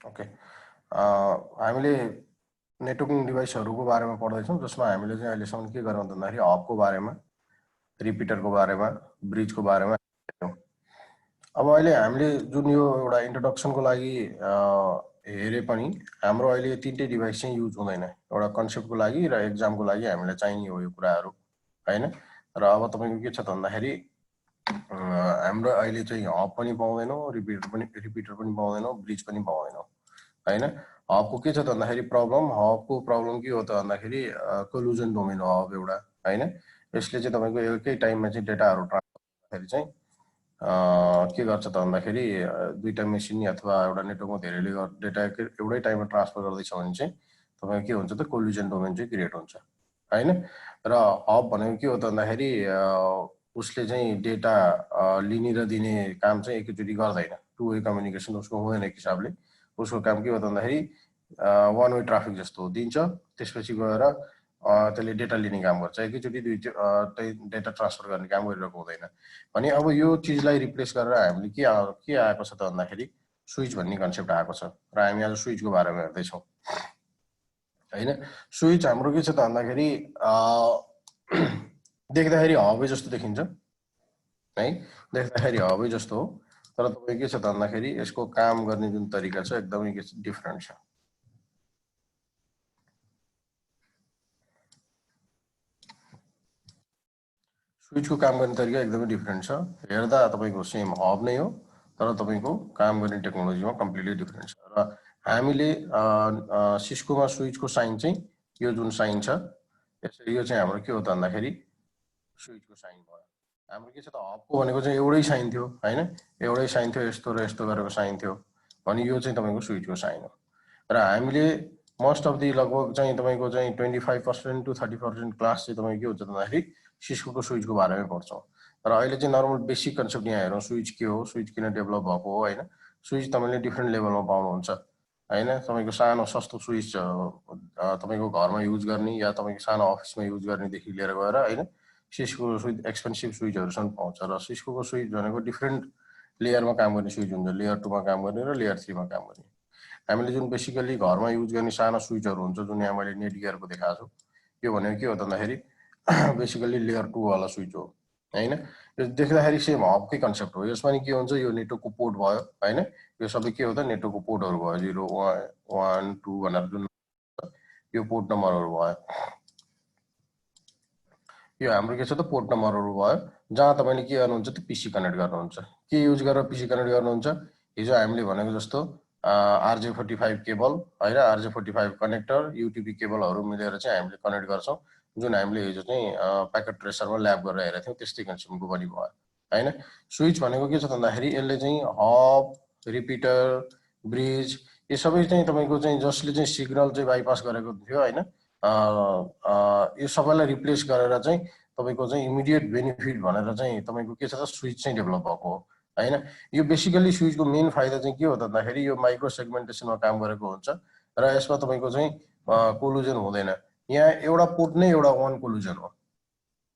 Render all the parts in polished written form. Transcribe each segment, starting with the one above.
Okay, हामीले networking डिभाइसहरूको बारेमा पढ्दैछौँ, जसमा हामीले चाहिँ अहिलेसम्म के गरौँ भन्दाखेरि हबको बारेमा, रिपिटरको बारेमा, ब्रिजको बारेमा हेऱ्यौँ। अब अहिले हामीले जुन यो एउटा इन्ट्रोडक्सनको लागि हेरे पनि हाम्रो अहिले तीनटै डिभाइस चाहिँ युज हुँदैन। एउटा कन्सेप्टको लागि र एक्जामको लागि हामीलाई चाहिने हो यो कुराहरू, होइन? र अब तपाईँको के छ त भन्दाखेरि हाम्रो अहिले चाहिँ हब पनि पाउँदैनौँ, रिपिटर पनि पाउँदैनौँ, ब्रिज पनि पाउँदैनौँ, होइन? हबको के छ त भन्दाखेरि हबको प्रब्लम के हो त भन्दाखेरि कोलुजन डोमेन हो हब एउटा, होइन? यसले चाहिँ तपाईँको एकै टाइममा चाहिँ डेटाहरू ट्रान्सफर गर्दाखेरि चाहिँ के गर्छ त भन्दाखेरि दुईवटा मेसिन अथवा एउटा नेटवर्कमा धेरैले डेटा एउटै टाइममा ट्रान्सफर गर्दैछ भने चाहिँ तपाईँको के हुन्छ त कोलुजन डोमेन चाहिँ क्रिएट हुन्छ, होइन? र हब भनेको के हो त भन्दाखेरि उसले चाहिँ डेटा लिने र दिने काम चाहिँ एकैचोटि गर्दैन, टु वे कम्युनिकेसन उसको हुँदैन एक हिसाबले। उसको काम के हो त भन्दाखेरि वान वे ट्राफिक जस्तो हो, दिन्छ त्यसपछि गएर त्यसले डेटा लिने काम गर्छ, एकैचोटि डेटा ट्रान्सफर गर्ने काम गरिरहेको हुँदैन। भने अब यो चिजलाई रिप्लेस गरेर हामीले के आएको छ त भन्दाखेरि स्विच भन्ने कन्सेप्ट आएको छ र हामी आज स्विचको बारेमा हेर्दैछौँ, होइन? स्विच हाम्रो के छ त भन्दाखेरि देख्दाखेरि हबै जस्तो देखिन्छ है, देख्दाखेरि हबै जस्तो हो, तर तपाईँ के छ त भन्दाखेरि यसको काम गर्ने जुन तरिका छ एकदमै डिफरेन्ट छ। स्विचको काम गर्ने तरिका एकदमै डिफरेन्ट छ। हेर्दा तपाईँको सेम हब नै हो, तर तपाईँको काम गर्ने टेक्नोलोजीमा कम्प्लिटली डिफरेन्ट छ। र हामीले सिस्कोमा स्विचको साइन चाहिँ यो जुन साइन छ, यो चाहिँ हाम्रो के हो त भन्दाखेरि स्विचको साइन भयो। हाम्रो के छ त हबको भनेको चाहिँ एउटै साइन थियो, होइन? एउटै साइन थियो, यस्तो र यस्तो गरेको साइन थियो, भने यो चाहिँ तपाईँको स्विचको साइन हो। र हामीले मोस्ट अफ दि लगभग चाहिँ तपाईँको चाहिँ 25% to 30% क्लास चाहिँ तपाईँको के हुन्छ भन्दाखेरि सिस्कोको स्विचको बारेमै पढ्छौँ। र अहिले चाहिँ नर्मल बेसिक कन्सेप्ट यहाँ हेरौँ, स्विच के हो, स्विच किन डेभलप भएको हो, होइन? स्विच तपाईँले डिफ्रेन्ट लेभलमा पाउनुहुन्छ, होइन? तपाईँको सानो सस्तो स्विच तपाईँको घरमा युज गर्ने या तपाईँको सानो अफिसमा युज गर्नेदेखि लिएर गएर, होइन, सिस्कोको स्विच एक्सपेन्सिभ स्विचहरूसम्म पाउँछ। र सिस्कोको स्विच भनेको डिफ्रेन्ट लेयरमा काम गर्ने स्विच हुन्छ, लेयर 2मा काम गर्ने र लेयर 3मा काम गर्ने। हामीले जुन बेसिकली घरमा युज गर्ने सानो स्विचहरू हुन्छ, जुन यहाँ मैले नेटगियरको देखाएको छु, यो भनेको के हो त भन्दाखेरि बेसिकली लेयर 2 वाला स्विच हो, होइन? यो देख्दाखेरि सेम हबकै कन्सेप्ट हो। यसमा नि के हुन्छ, यो नेटवर्कको पोर्ट भयो, होइन? यो सबै के हो त नेटवर्कको पोर्टहरू भयो, 0 1 2 भनेर जुन यो पोर्ट नम्बरहरू भयो। यो हाम्रो के छ त पोर्ट नम्बरहरू भयो, जहाँ तपाईँले के गर्नुहुन्छ त पिसी कनेक्ट गर्नुहुन्छ। के युज गरेर पिसी कनेक्ट गर्नुहुन्छ? हिजो हामीले भनेको जस्तो RJ45 केबल, होइन, RJ45 कनेक्टर, युटिपी केबलहरू मिलेर चाहिँ हामीले कनेक्ट गर्छौँ, जुन हामीले हिजो चाहिँ प्याकेट ट्रेसरमा ल्याब गरेर हेरेको थियौँ, त्यस्तै किसिमको पनि भयो, होइन? स्विच भनेको के छ भन्दाखेरि यसले चाहिँ हब, रिपिटर, ब्रिज, यो सबै चाहिँ तपाईँको चाहिँ जसले चाहिँ सिग्नल चाहिँ बाइपास गरेको थियो, होइन, यो सबैलाई रिप्लेस गरेर चाहिँ तपाईँको चाहिँ इमिडिएट बेनिफिट भनेर चाहिँ तपाईँको के छ त स्विच चाहिँ डेभलप भएको हो, होइन? यो बेसिकली स्विचको मेन फाइदा चाहिँ के हो त भन्दाखेरि यो माइक्रो सेगमेन्टेसनमा काम गरेको हुन्छ र यसमा तपाईँको चाहिँ कोलुजन हुँदैन। यहाँ एउटा पोर्ट नै एउटा वान कोलुजन हो,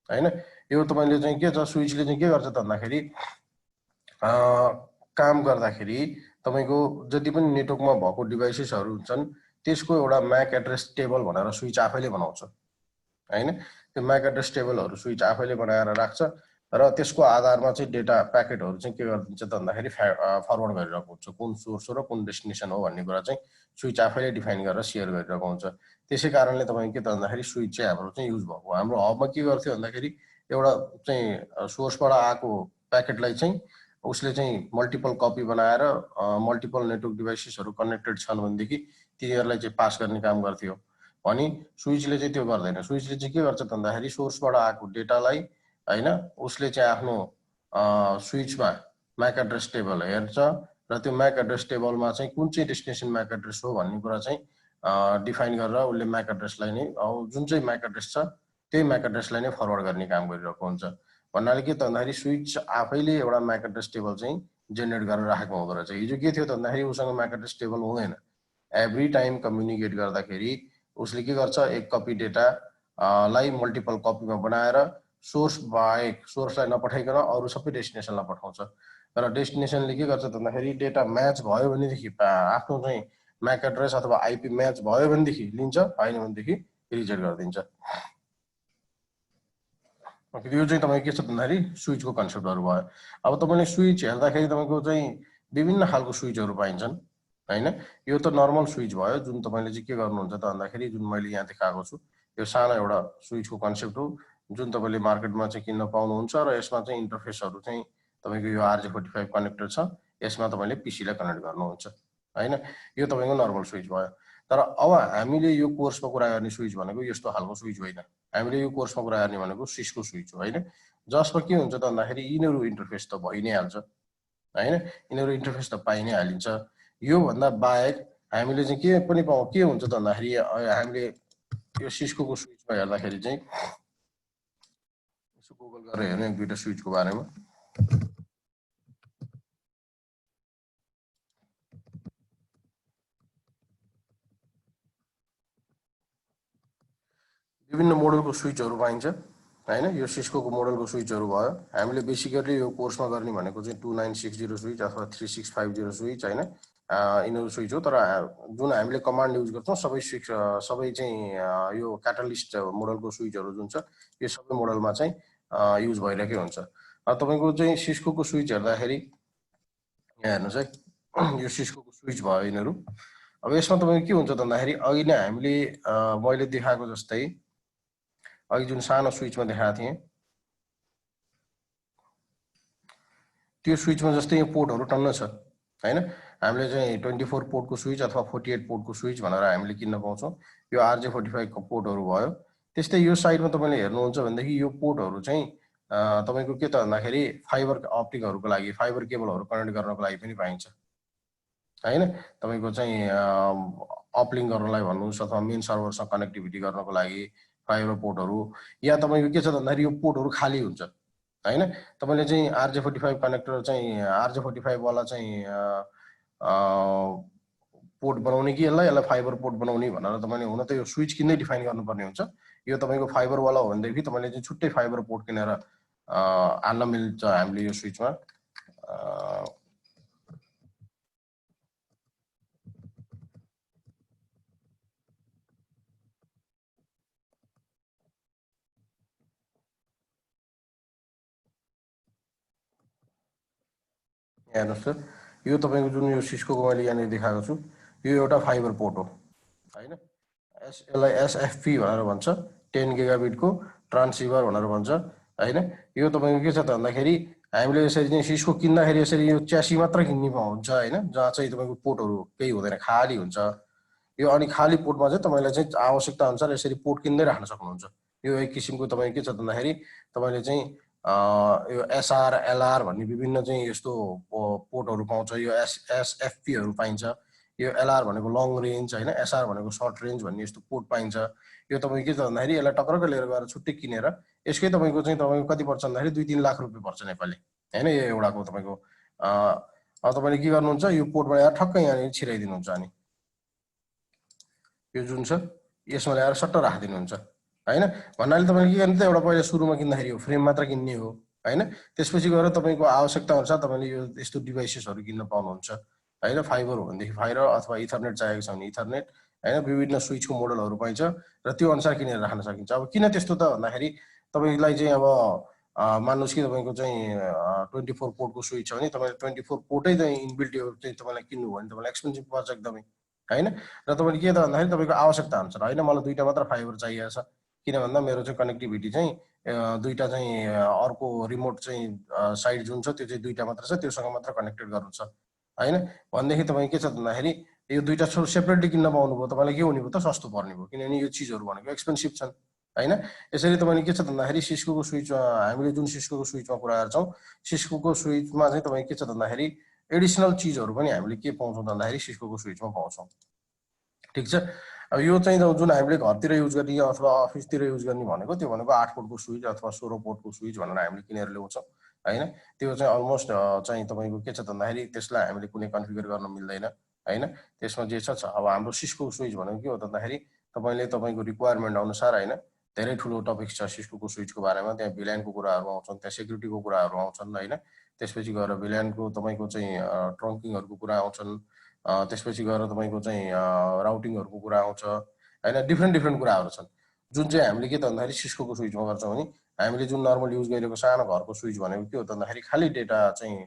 होइन? यो तपाईँले चाहिँ के छ, स्विचले चाहिँ के गर्छ त भन्दाखेरि काम गर्दाखेरि तपाईँको जति पनि नेटवर्कमा भएको डिभाइसेसहरू हुन्छन् त्यसको एउटा म्याक एड्रेस टेबल भनेर स्विच आफैले बनाउँछ, होइन? त्यो म्याक एड्रेस टेबलहरू स्विच आफैले बनाएर राख्छ र त्यसको आधारमा चाहिँ डेटा प्याकेटहरू चाहिँ के गरिदिन्छ त भन्दाखेरि फरवर्ड गरिरहेको हुन्छ, कुन सोर्स हो र कुन डेस्टिनेसन हो भन्ने कुरा चाहिँ स्विच आफैले डिफाइन गरेर सेयर गरिरहेको हुन्छ। त्यसै कारणले तपाईँ के त भन्दाखेरि स्विच चाहिँ हाम्रो चाहिँ युज भएको। हाम्रो हबमा के गर्थ्यो भन्दाखेरि एउटा चाहिँ सोर्सबाट आएको प्याकेटलाई चाहिँ उसले चाहिँ मल्टिपल कपी बनाएर मल्टिपल नेटवर्क डिभाइसेसहरू कनेक्टेड छन् भनेदेखि तिनीहरूलाई चाहिँ पास गर्ने काम गर्थ्यो। भने स्विचले चाहिँ त्यो गर्दैन। स्विचले चाहिँ के गर्छ भन्दाखेरि सोर्सबाट आएको डेटालाई, होइन, उसले चाहिँ आफ्नो स्विचमा म्याक एड्रेस टेबल हेर्छ र त्यो म्याक एड्रेस टेबलमा चाहिँ कुन चाहिँ डेस्टिनेसन म्याक एड्रेस हो भन्ने कुरा चाहिँ डिफाइन गरेर उसले म्याक एड्रेसलाई नै जुन चाहिँ म्याक एड्रेस छ त्यही म्याक एड्रेसलाई नै फरवर्ड गर्ने काम गरिरहेको हुन्छ। भन्नाले के त भन्दाखेरि स्विच आफैले एउटा म्याक एड्रेस टेबल चाहिँ जेनेरेट गरेर राखेको हुँदो रहेछ। हिजो के थियो त भन्दाखेरि उसँग म्याक एड्रेस टेबल हुँदैन। एभ्री टाइम कम्युनिकेट गर्दाखेरि उसले के गर्छ, एक कपी डेटा लाई मल्टिपल कपीमा बनाएर सोर्स बाहेक, सोर्सलाई नपठाइकन अरू सबै डेस्टिनेसनलाई पठाउँछ तर डेस्टिनेसनले के गर्छ भन्दाखेरि डेटा म्याच भयो भनेदेखि आफ्नो चाहिँ म्याक एड्रेस अथवा आइपी म्याच भयो भनेदेखि लिन्छ, होइन भनेदेखि रिजेक्ट गरिदिन्छ। यो चाहिँ तपाईँ के छ भन्दाखेरि स्विचको कन्सेप्टहरू भयो। अब तपाईँले स्विच हेर्दाखेरि तपाईँको चाहिँ विभिन्न खालको स्विचहरू पाइन्छन् होइन। यो त नर्मल स्विच भयो, जुन तपाईँले चाहिँ के गर्नुहुन्छ त भन्दाखेरि जुन मैले यहाँ देखाएको छु यो सानो एउटा स्विचको कन्सेप्ट हो, जुन तपाईँले मार्केटमा चाहिँ किन्न पाउनुहुन्छ र यसमा चाहिँ इन्टरफेसहरू चाहिँ तपाईँको यो RJ45 कनेक्टर छ, यसमा तपाईँले पिसीलाई कनेक्ट गर्नुहुन्छ होइन। यो तपाईँको नर्मल स्विच भयो। तर अब हामीले यो कोर्समा कुरा गर्ने स्विच भनेको यस्तो खालको स्विच होइन। हामीले यो कोर्समा कुरा गर्ने भनेको सिस्को स्विच हो होइन, जसमा के हुन्छ त भन्दाखेरि यिनीहरू इन्टरफेस त भइ नै हाल्छ होइन, यिनीहरू इन्टरफेस त पाइ नै हालिन्छ। योभन्दा बाहेक हामीले चाहिँ के पनि के हुन्छ त भन्दाखेरि हामीले यो सिस्कोको स्विचमा हेर्दाखेरि चाहिँ यसो गुगल गरेर हेर्ने दुईवटा स्विचको बारेमा। विभिन्न मोडलको स्विचहरू पाइन्छ होइन। यो सिस्कोको मोडलको स्विचहरू भयो। हामीले बेसिकली यो कोर्समा गर्ने भनेको चाहिँ 2960 स्विच अथवा 3650 स्विच होइन, यिनीहरू स्विच हो। तर जुन हामीले कमान्ड युज गर्छौँ सबै चाहिँ यो क्याटालिस्ट मोडलको स्विचहरू जुन छ यो सबै मोडलमा चाहिँ युज भइरहेकै हुन्छ। तपाईँको चाहिँ सिस्कोको स्विच हेर्दाखेरि यहाँ हेर्नुहोस् है, यो सिस्कोको स्विच भयो यिनीहरू। अब यसमा तपाईँको के हुन्छ त भन्दाखेरि अघि नै हामीले मैले देखाएको जस्तै अघि जुन सानो स्विचमा देखाएको थिएँ त्यो स्विचमा जस्तै यो पोर्टहरू टन्न छ होइन। हामीले चाहिँ 24 पोर्टको स्विच अथवा 48 पोर्टको स्विच भनेर हामीले किन्न पाउँछौँ। यो RJ45 को पोर्टहरू भयो। त्यस्तै यो साइडमा तपाईँले हेर्नुहुन्छ भनेदेखि यो पोर्टहरू चाहिँ तपाईँको के त भन्दाखेरि फाइबर अप्टिकहरूको लागि, फाइबर केबलहरू कनेक्ट गर्नको लागि पनि पाइन्छ होइन। तपाईँको चाहिँ अपलिङ गर्नलाई भन्नुहोस् अथवा मेन सर्भरसँग कनेक्टिभिटी गर्नको लागि फाइबर पोर्टहरू, या तपाईँको के छ भन्दाखेरि यो पोर्टहरू खाली हुन्छ होइन। तपाईँले चाहिँ RJ45 कनेक्टर चाहिँ RJ45 वाला चाहिँ पोर्ट बनाउने कि यसलाई फाइबर पोर्ट बनाउने भनेर तपाईँले हुन त यो स्विच किन्दै डिफाइन गर्नुपर्ने हुन्छ। यो तपाईँको फाइबरवाला हो भनेदेखि तपाईँले चाहिँ छुट्टै फाइबर पोर्ट किनेर हाल्न मिल्छ हामीले यो स्विचमा। हेर्नुहोस् त, यो तपाईँको जुन यो सिस्कोको मैले यहाँनिर देखाएको छु यो एउटा फाइबर पोर्ट हो होइन। यसलाई SFP भनेर भन्छ, 10 गिगाबिटको ट्रान्सिभर भनेर भन्छ होइन। यो तपाईँको के छ त भन्दाखेरि हामीले यसरी चाहिँ सिस्को किन्दाखेरि यसरी यो च्यासी मात्र किन्ने हुन्छ होइन, जहाँ चाहिँ तपाईँको पोर्टहरू केही हुँदैन, खाली हुन्छ यो। अनि खाली पोर्टमा चाहिँ तपाईँलाई चाहिँ आवश्यकता अनुसार यसरी पोर्ट किन्दै राख्न सक्नुहुन्छ। यो एक किसिमको तपाईँ के छ भन्दाखेरि तपाईँले चाहिँ यो SR LR भन्ने विभिन्न चाहिँ यस्तो पोर्टहरू पाउँछ। यो SFPहरू पाइन्छ। यो LR भनेको लङ रेन्ज होइन, SR भनेको सर्ट रेन्ज भन्ने यस्तो पोर्ट पाइन्छ। यो तपाईँको के छ भन्दाखेरि यसलाई टक्रक्क लिएर गएर छुट्टै किनेर यसकै तपाईँको चाहिँ तपाईँको कति पर्छ भन्दाखेरि 2-3 लाख रुपियाँ पर्छ नेपाली होइन यो एउटाको तपाईँको। अब तपाईँले के गर्नुहुन्छ यो पोर्ट बनाएर ठक्कै यहाँनिर छिराइदिनुहुन्छ अनि यो जुन छ यसमा ल्याएर सट्ट राखिदिनुहुन्छ होइन। भन्नाले तपाईँले के गर्नु त एउटा पहिला सुरुमा किन्दाखेरि यो फ्रेम मात्र किन्ने हो होइन, त्यसपछि गएर तपाईँको आवश्यकता अनुसार तपाईँले यो यस्तो डिभाइसेसहरू किन्न पाउनुहुन्छ होइन। फाइबर हो भनेदेखि फाइबर अथवा इथरनेट चाहिएको छ भने इथरनेट होइन। विभिन्न स्विचको मोडलहरू पाइन्छ र त्यो अनुसार किनेर राख्न सकिन्छ। अब किन त्यस्तो त भन्दाखेरि तपाईँलाई चाहिँ अब मान्नुहोस् कि तपाईँको चाहिँ 24 पोर्टको स्विच छ भने तपाईँले 24 पोर्टै चाहिँ इनबिल्ट चाहिँ तपाईँलाई किन्नु भयो भने तपाईँलाई एक्सपेन्सिभ पर्छ एकदमै होइन। र तपाईँले के त भन्दाखेरि तपाईँको आवश्यकता अनुसार होइन, मलाई 2टा मात्र फाइबर चाहिएको छ किन भन्दा मेरो चाहिँ कनेक्टिभिटी चाहिँ 2टा चाहिँ अर्को रिमोट चाहिँ साइड जुन छ त्यो चाहिँ 2टा मात्र छ, त्योसँग मात्र कनेक्टेड गर्नु छ होइन भनेदेखि तपाईँ के छ भन्दाखेरि यो 2टा सेपरेटली किन्न पाउनुभयो, तपाईँलाई के हुने भयो त सस्तो पर्ने भयो, किनभने यो चिजहरू भनेको एक्सपेन्सिभ छन् होइन। यसरी तपाईँले के छ भन्दाखेरि सिस्कोको स्विच हामीले जुन सिस्कोको स्विचमा कुरा गर्छौँ सिस्कोको स्विचमा चाहिँ तपाईँ के छ भन्दाखेरि एडिसनल चिजहरू पनि हामीले के पाउँछौँ भन्दाखेरि सिस्कोको स्विचमा पाउँछौँ। ठिक छ। अब यो चाहिँ जुन हामीले घरतिर युज गर्ने अथवा अफिसतिर युज गर्ने भनेको त्यो भनेको 8 पोर्टको स्विच अथवा 16 पोर्टको स्विच भनेर हामीले किनेर ल्याउँछौँ होइन। त्यो चाहिँ अलमोस्ट चाहिँ तपाईँको के छ भन्दाखेरि त्यसलाई हामीले कुनै कन्फिगर गर्न मिल्दैन होइन, त्यसमा जे छ। अब हाम्रो सिस्को स्विच भनेको के हो भन्दाखेरि तपाईँले तपाईँको रिक्वायरमेन्ट अनुसार होइन धेरै ठुलो टपिक छ सिस्कोको स्विचको बारेमा। त्यहाँ भिल्यानको कुराहरू आउँछन्, त्यहाँ सेक्युरिटीको कुराहरू आउँछन् होइन, त्यसपछि गएर VLAN को तपाईको चाहिँ ट्रङ्किङहरुको कुरा आउँछन्, त्यसपछि गएर तपाईको चाहिँ राउटिङहरुको कुरा आउँछ हैन, डिफ्रेन्ट कुराहरु छन् जुन चाहिँ हामीले के त भन्दाखेरि सिस्को स्विचमा गर्छौं भने हामीले जुन नर्मल युज गरेको सानो घरको स्विच भनेको के हो त भन्दाखेरि खाली डेटा चाहिँ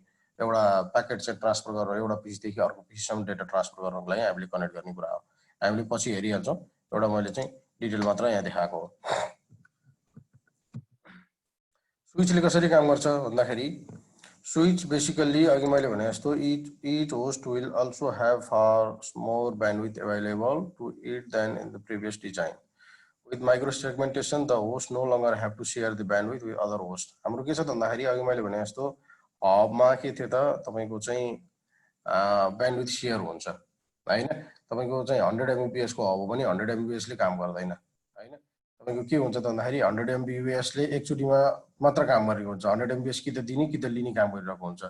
एउटा प्याकेट चाहिँ ट्रान्सफर गरेर एउटा पिसदेखि अर्को पिससम्म डेटा ट्रान्सफर गर्नको लागि हामीले कनेक्ट गर्ने कुरा हो। हामीले पछि हेरिहाल्छौँ, एउटा मैले चाहिँ डिटेल मात्र यहाँ देखाएको हो। स्विचले कसरी काम गर्छ भन्दाखेरि स्विच बेसिकली अघि मैले भने जस्तो each host will also have far more bandwidth available to it than in the previous design. With microsegmentation, the host no longer have to share the bandwidth with other hosts. हाम्रो के छ त भन्दाखेरि अघि मैले भने जस्तो हबमा के थियो त तपाईको चाहिँ ब्यान्डविड्थ शेयर हुन्छ हैन, तपाईको चाहिँ 100 Mbps को हब हो भने 100 Mbps ले काम गर्दैन हैन, तपाईको के हुन्छ त भन्दाखेरि 100 Mbps ले एकचोटीमा मात्र काम गरेको हुन्छ, 100 Mbps कि त दिने कि त लिने काम गरिरहेको हुन्छ।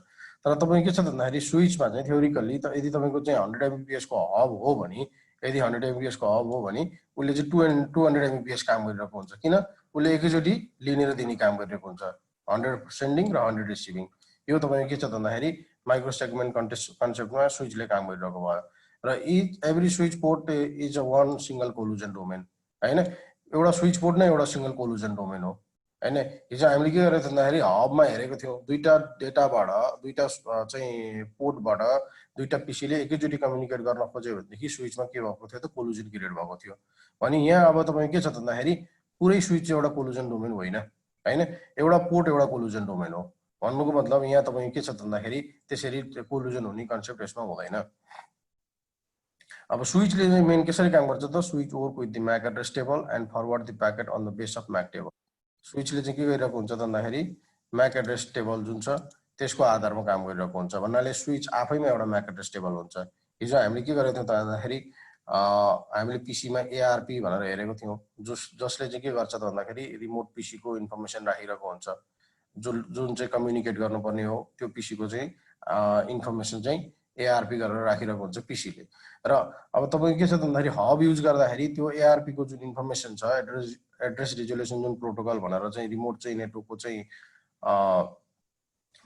तर तपाईको के छ त भन्दाखेरि स्विचमा चाहिँ थ्योरिकली त यदि तपाईको चाहिँ 100 Mbps को हब हो भने, यदि 100 Mbps को हब हो भने उले चाहिँ 200 Mbps काम गरिरहेको हुन्छ, किन उले एकैचोटी लिने र दिने काम गरिरहेको हुन्छ, 100 सेन्डिङ र 100 रिसिभिङ। यो तपाईको के छ त भन्दाखेरि माइक्रो सेगमेन्ट कन्सेप्टमा स्विचले काम गरिरहेको भयो र every switch port is a one single collision domain हैन, एउटा स्विच पोर्ट नै एउटा सिंगल कोलुजन डोमेन हो हैन। हिजो हामीले के गरेको भन्दाखेरि हबमा हेरेको थियौं, दुईटा डेटाबाट दुईटा चाहिँ पोर्टबाट दुईटा पीसीले एकैचोटी कम्युनिकेट गर्न खोज्यो भनेदेखि स्विचमा के भएको थियो त कोलुजन क्रिएट भएको थियो। अनि यहाँ अब तपाईको के छ त भन्दाखेरि पुरै स्विच एउटा कोलुजन डोमेन होइन हैन, एउटा पोर्ट एउटा कोलुजन डोमेन हो। भन्नुको मतलब यहाँ तपाईको के छ त भन्दाखेरि त्यसरी कोलुजन हुने कन्सेप्ट यसमा हुँदैन। अब स्विचले चाहिँ मेन कसरी काम गर्छ त, switch work with the MAC address table and forward the packet on the base of MAC table. स्विचले चाहिँ के गरिरहेको हुन्छ त भन्दाखेरि MAC एड्रेस टेबल जुन छ त्यसको आधारमा काम गरिरहेको हुन्छ भन्नाले स्विच आफैमा एउटा MAC एड्रेस टेबल हुन्छ। हिजो हामीले के गरेको थियौँ त भन्दाखेरि हामीले पीसीमा ARP भनेर हेरेको थियौँ, जसले चाहिँ के गर्छ त भन्दाखेरि रिमोट पीसीको इन्फर्मेसन राखिरहेको हुन्छ, जुन चाहिँ कम्युनिकेट गर्नुपर्ने हो त्यो पीसीको चाहिँ इन्फर्मेसन चाहिँ ARP गरेर राखिरहेको हुन्छ पीसीले। र अब तपाईको के छ त भन्दाखेरि हब युज गर्दाखेरि त्यो ARP को जुन इन्फर्मेसन छ, एड्रेस रिजोल्युसन जुन प्रोटोकल भनेर चाहिँ रिमोट चाहिँ नेटवर्कको चाहिँ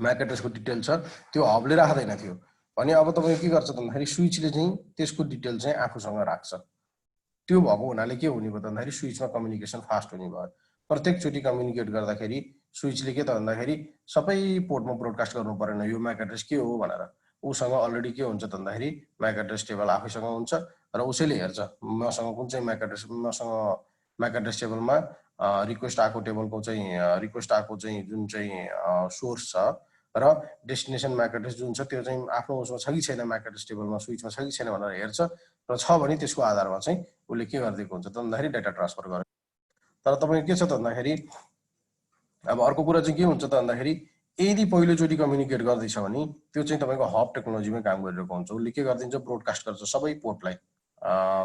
MAC एड्रेसको डिटेल छ त्यो हबले राख्दैन थियो भने अब तपाईको के गर्छ त भन्दाखेरि स्विचले चाहिँ त्यसको डिटेल चाहिँ आफूसँग राख्छ। त्यो भएको हुनाले के हुने भयो त भन्दाखेरि स्विचमा कम्युनिकेसन फास्ट हुने भयो। प्रत्येकचोटि कम्युनिकेट गर्दाखेरि स्विचले के त भन्दाखेरि सबै पोर्टमा ब्रोडकास्ट गर्नु परेन यो MAC एड्रेस के हो भनेर, उसँग अलरेडी के हुन्छ त भन्दाखेरि MAC एड्रेस टेबल आफैसँग हुन्छ र उसैले हेर्छ मसँग कुन चाहिँ MAC एड्रेस, मसँग MAC एड्रेस टेबलमा रिक्वेस्ट आएको टेबलको चाहिँ रिक्वेस्ट आएको चाहिँ जुन चाहिँ सोर्स छ र डेस्टिनेसन MAC एड्रेस जुन छ त्यो चाहिँ आफ्नो उसमा छ कि छैन, MAC एड्रेस टेबलमा स्विचमा छ कि छैन भनेर हेर्छ र छ भने त्यसको आधारमा चाहिँ उसले के गरिदिएको हुन्छ त भन्दाखेरि डेटा ट्रान्सफर गर्छ। तर तपाईको के छ त भन्दाखेरि अब अर्को कुरा चाहिँ के हुन्छ त भन्दाखेरि यदि पहिलोचोटि कम्युनिकेट गर्दैछ भने त्यो चाहिँ तपाईको हब टेक्नोलोजीमै काम गरिरहेको हुन्छ, उसले के गरिदिन्छ ब्रोडकास्ट गर्छ सबै पोर्टलाई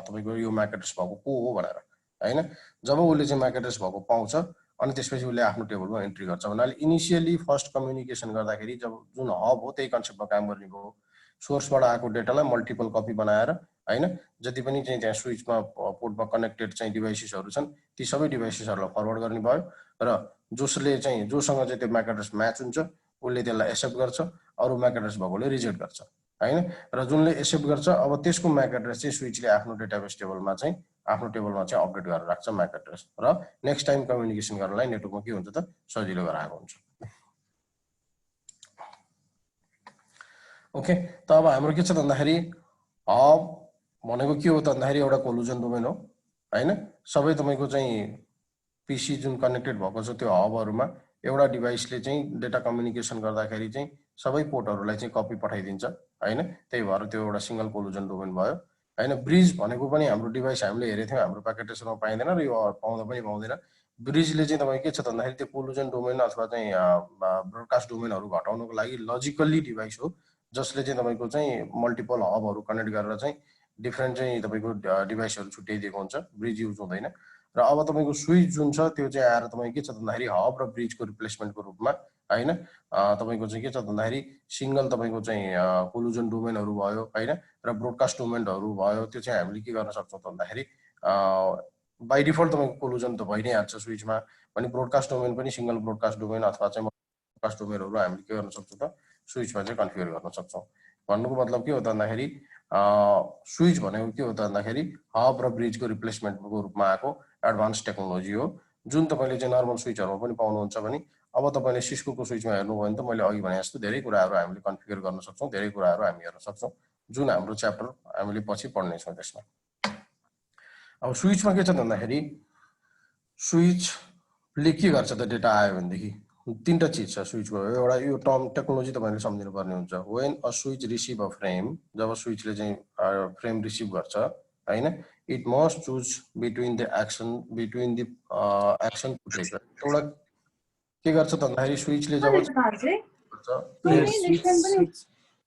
तपाईको यो MAC एड्रेस भएको को हो भनेर हैन। जब उसले चाहिँ MAC एड्रेस भएको पाउँछ अनि त्यसपछि उसले आफ्नो टेबलमा एन्ट्री गर्छ भन्नाले इनिशियली फर्स्ट कम्युनिकेसन गर्दाखेरि जब जुन हब हो त्यही कन्सेप्टमा काम गर्ने भयो, सोर्सबाट आएको डेटालाई मल्टिपल कपी बनाएर हैन, जति पनि चाहिँ त्यहाँ स्विचमा पोर्टमा कनेक्टेड चाहिँ डिभाइसेसहरु छन् ती सबै डिभाइसेसहरुलाई फरवर्ड गर्ने भयो र जसले चाहिँ जोसँग चाहिँ त्यो MAC एड्रेस म्याच हुन्छ उसले त्यसलाई एक्सेप्ट गर्छ, अरु MAC एड्रेस भएकोले रिजेक्ट गर्छ हैन। र जुनले एक्सेप्ट गर्छ अब त्यसको MAC एड्रेस चाहिँ स्विचले आफ्नो डेटाबेस टेबलमा चाहिँ आफ्नो टेबलमा चाहिँ अपडेट गरेर राख्छ MAC एड्रेस र नेक्स्ट टाइम कम्युनिकेसन गर्नलाई नेटवर्कमा के हुन्छ त सजिलो गराएको हुन्छ। ओके, त अब हाम्रो के छ त भन्दाखेरि हब भनेको के हो त भन्दाखेरि एउटा कोलुजन डोमेन हो हैन। सबै तपाईको चाहिँ पीसी जुन कनेक्टेड भएको छ त्यो हबहरुमा एउटा डिभाइसले चाहिँ डेटा कम्युनिकेसन गर्दाखेरि चाहिँ सबै पोर्टहरुलाई चाहिँ कपी पठाइदिन्छ हैन, त्यही भएर त्यो एउटा सिंगल कोलुजन डोमेन भयो हैन। ब्रिज भनेको पनि हाम्रो डिभाइस हामीले हेरेको थियौं, हाम्रो प्याकेटेसनमा पाइँदैन र यो पाउँदा पनि पाउँदैन। ब्रिजले चाहिँ तपाईको के छ त भन्दाखेरि त्यो कोलुजन डोमेन अथवा चाहिँ ब्रोडकास्ट डोमेनहरु घटाउनको लागि लजिकल्ली डिभाइस हो जसले चाहिँ तपाईको चाहिँ मल्टिपल हबहरु कनेक्ट गरेर चाहिँ डिफरेन्ट चाहिँ तपाईको डिभाइसहरु छुट्याइदिएको हुन्छ, ब्रिज युज हुँदैन। र अब तपाईको स्विच जुन छ त्यो चाहिँ आएर तपाईको के छ त भन्दाखेरि हब र ब्रिजको रिप्लेसमेन्टको रूपमा हैन, तपाईको चाहिँ के छ त भन्दाखेरि सिंगल तपाईको चाहिँ कोलुजन डोमेनहरु भयो हैन र ब्रोडकास्ट डोमेनहरु भयो, त्यो चाहिँ हामीले के गर्न सक्छौं त भन्दाखेरि बाइ डिफल्ट तपाईको कोलुजन त भइ नै हाल्छ स्विचमा, भने ब्रोडकास्ट डोमेन पनि सिंगल ब्रोडकास्ट डोमेन अथवा चाहिँ ब्रोडकास्ट डोमेनहरु हामीले के गर्न सक्छौं त स्विचमा चाहिँ कन्फिगर गर्न सक्छौं। भन्नुको मतलब के हो त भन्दाखेरि स्विच भनेको के हो त भन्दाखेरि हब र ब्रिजको रिप्लेसमेन्टको रूपमा आएको एडभान्स टेक्नोलोजी हो, जुन तपाईले चाहिँ नर्मल स्विचहरुमा पनि पाउनुहुन्छ भने अब तपाईले सिस्कोको स्विचमा हेर्नुभयो भने त मैले अघि भने जस्तो धेरै कुराहरु हामीले कन्फिगर गर्न सक्छौं, धेरै कुराहरु हामी हेर्न सक्छौं, जुन हाम्रो च्याप्टर हामीले पछि पढ्ने छौं त्यसमा। अब स्विचमा के छ भन्दाखेरि स्विचले के गर्छ त डेटा आयो भनेदेखि तीनटा चीज छ स्विचको। एउटा यो टर्म टेक्नोलोजी तपाईले सम्झिनु पर्ने हुन्छ। When a switch receive a frame, जब स्विचले चाहिँ फ्रेम रिसिभ गर्छ हैन, it must choose between the action to take. एउटा के गर्छ त भन्दाखेरि स्विचले जब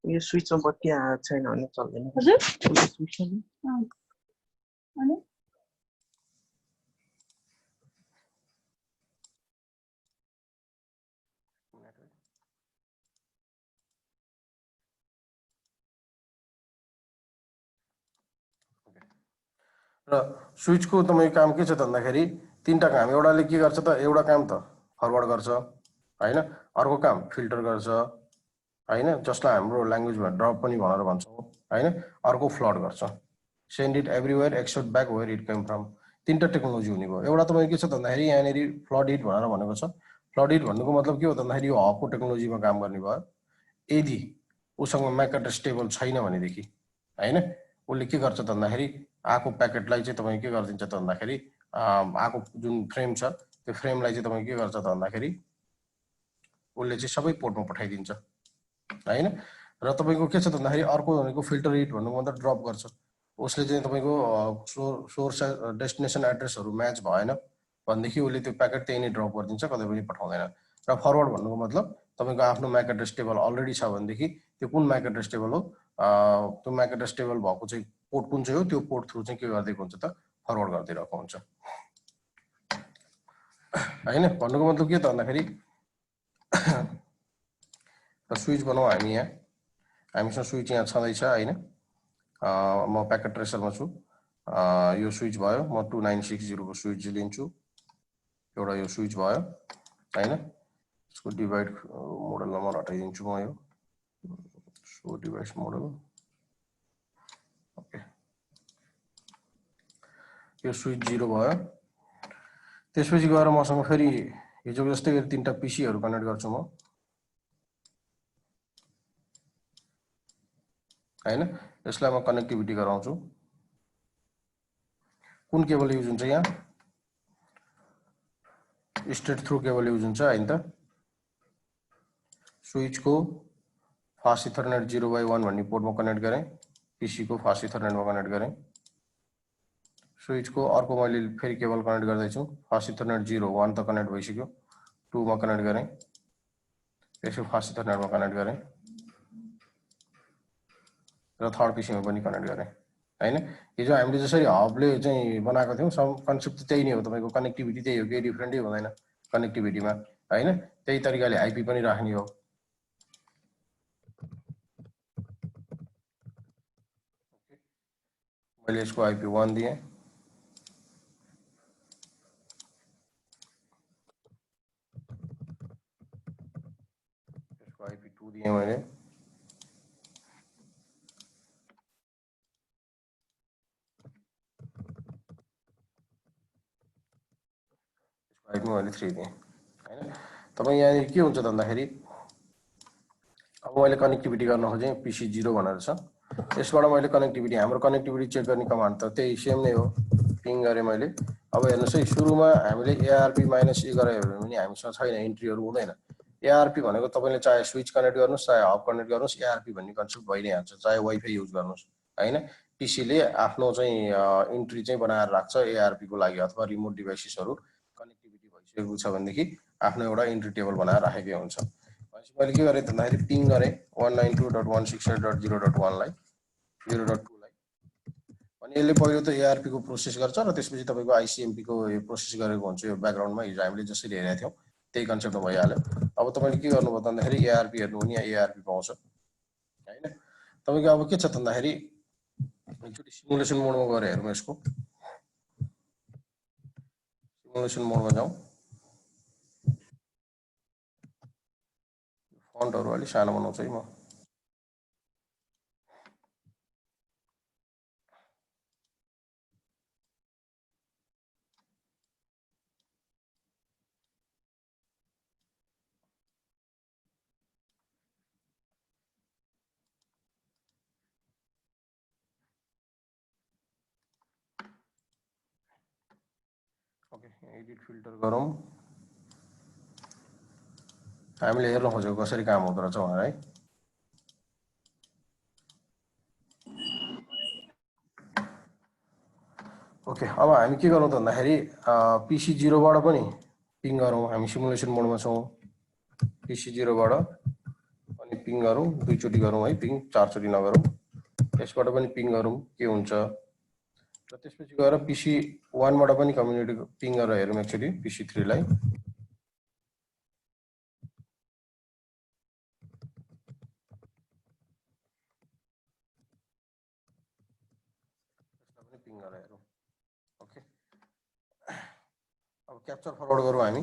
यो स्विचमा बत्ती आएको छैन भने चल्दैन। हजुर स्विचमा अनि र स्विचको तपाईको काम के छ त भन्दाखेरि तीनटा काम। एउटाले के गर्छ त, एउटा काम त फरवर्ड गर्छ हैन, अर्को काम फिल्टर गर्छ हैन, जसलाई हाम्रो ल्याङ्ग्वेजमा ड्रप पनि भनेर भन्छौं हैन, अर्को फ्लड गर्छ, send it everywhere except back where it came from. तीनटा टेक्नोलोजी हुने भयो। एउटा तपाईको के छ त भन्दाखेरि यहाँनेरि फ्लड इट भनेर भनेको छ। फ्लड इट भन्नुको मतलब के हो त भन्दाखेरि यो हबको टेक्नोलोजीमा काम गर्ने भयो। यदि उसँग म्याक एड्रेस टेबल छैन भनेदेखि हैन, उसले के गर्छ त भन्दाखेरि आको प्याकेटलाई चाहिँ तपाईँ के गरिदिन्छ त भन्दाखेरि आको जुन फ्रेम छ त्यो फ्रेमलाई चाहिँ तपाईँ के गर्छ त भन्दाखेरि उसले चाहिँ सबै पोर्टमा पठाइदिन्छ हैन। र तपाईको के छ त भन्दाखेरि अर्को भनेको फिल्टर इट भन्नुको मतलब ड्रप गर्छ। उसले चाहिँ तपाईको सोर्स डेस्टिनेसन एड्रेसहरु म्याच भएन भनेदेखि उसले त्यो प्याकेट त्यही नै ड्रप गरिदिन्छ, कतै पनि पठाउँदैन। र फरवर्ड भन्नुको मतलब तपाईको आफ्नो म्याक एड्रेस टेबल अलरेडी छ भनेदेखि त्यो कुन म्याक एड्रेस टेबल हो, त्यो म्याक एड्रेस टेबल भएको चाहिँ पोर्ट कुन चाहिँ हो, त्यो पोर्ट थ्रु चाहिँ के गरिदिएको हुन्छ त फरवर्ड गरिदिरहेको हुन्छ हैन। भन्नुको मतलब के त भन्दाखेरि स्विच बनाऊ हामी यहाँ, हामीसँग स्विच यहाँ छँदैछ हैन। म प्याकेट ट्रेसरमा छु। यो स्विच भयो, म 2960 को स्विच लिन्छु। एउटा यो स्विच भयो हैन। यसको डिभाइड मोडल नम्बर हटाइदिन्छु म यो सो डिभाइस मोडल। ओके, यो स्विच 0 भयो। त्यसपछि गएर मसँग फेरि हिजो जस्तै गरी तीनटा पीसीहरु कनेक्ट गर्छु म हैन। यसलाई म कनेक्टिभिटी गराउँछु। कुन केबल युज हुन्छ यहाँ, स्ट्रेट थ्रु केबल युज हुन्छ हैन त। स्विच को फास्ट इथरनेट 0/1 भन्ने पोर्टमा कनेक्ट गरेँ, पीसी को फास्ट इथरनेटमा कनेक्ट गरेँ। स्विच को अर्को मैले फेरि केबल कनेक्ट गर्दैछु, फास्ट इथरनेट 0/1 त कनेक्ट भइसक्यो, 2 मा कनेक्ट गरेँ, त्यसको फास्ट इथरनेटमा कनेक्ट गरेँ र थर्ड पीसीमा पनि कनेक्ट गरेँ हैन। हिजो हामीले जसरी हबले चाहिँ बनाएको थियौं सब कन्सेप्ट त्यही नै हो। तपाईको कनेक्टिभिटी त्यही हो, केही डिफरेन्टै हुँदैन कनेक्टिभिटीमा हैन। त्यही तरिकाले आईपी पनि राख्ने हो। मैले यसको आईपी 1 दिएँ, यसको आईपी 2 दिएँ मैले, आईपी मैले 3 दिएँ हैन। तपाई यहाँ के हुन्छ त भन्दाखेरि अब मैले कनेक्टिभिटी गर्न खोजेँ, पीसी 0 भनेर छ। यसबाट मैले कनेक्टिभिटी, हाम्रो कनेक्टिभिटी चेक गर्ने कमान्ड त त्यही सेम नै हो, पिङ गरेँ मैले। अब हेर्नुस् है, सुरुमा हामीले एआरपी -e गरे भने हामीसँग छैन, इन्ट्रीहरु हुँदैन। एआरपी भनेको तपाईले चाहे स्विच कनेक्ट गर्नुस्, चाहे हब कनेक्ट गर्नुस्, एआरपी भन्ने कन्सेप्ट भइ नै हाल्छ, चाहे वाइफाई युज गर्नुस् हैन। पीसीले आफ्नो चाहिँ इन्ट्री चाहिँ बनाएर राख्छ एआरपी को लागि, अथवा रिमोट डिभाइसेसहरु कनेक्टिभिटी भइसकेको छ भनेदेखि आफ्नो एउटा इन्ट्री टेबल बनाएर राखेकै हुन्छ। भनेपछि मैले के गरेँ त भन्दाखेरि पिङ गरेँ 192.168.0.1 लाई 0.2 लाई, अनि यसले पहिलो त एआरपी को प्रोसेस गर्छ र त्यसपछि तपाईको आईसीएमपी को प्रोसेस गरेको हुन्छ। यो ब्याकग्राउन्डमा हिजो हामीले जसरी हेरेका थियौं त्यही कन्सेप्टमा भइहाल्यो। अब तपाईले के गर्नुभयो त भन्दाखेरि एआरपी हेर्नु भने यहाँ एआरपी पाउँछ हैन। तपाईको अब के छ त भन्दाखेरि एकचोटी सिमुलेसन मोडमा गएर हेरौँ, यसको सिमुलेसन मोडमा जाउँ। फन्टहरु अलि सानो बनाउँछु है म। ओके, एडिट फिल्टर गरौँ। हामीले हेर्न खोजेको कसरी काम हुँदो रहेछ भनेर है। ओके, अब हामी के गरौँ त भन्दाखेरि PC 0 बाट पनि पिङ गरौँ। हामी सिमुलेसन मोडमा छौँ। PC 0 बाट अनि पिङ गरौँ, दुईचोटी गरौँ है पिङ, चारचोटी नगरौँ। यसबाट पनि पिङ गरौँ के हुन्छ। र त्यसपछि गएर PC 1 बाट पनि कम्युनिटी पिङ गरेर हेरौँ एकचोटी PC 3 लाई। पिङ गरेर हेरौँ। ओके, अब क्याप्चर फरवर्ड गरौँ हामी।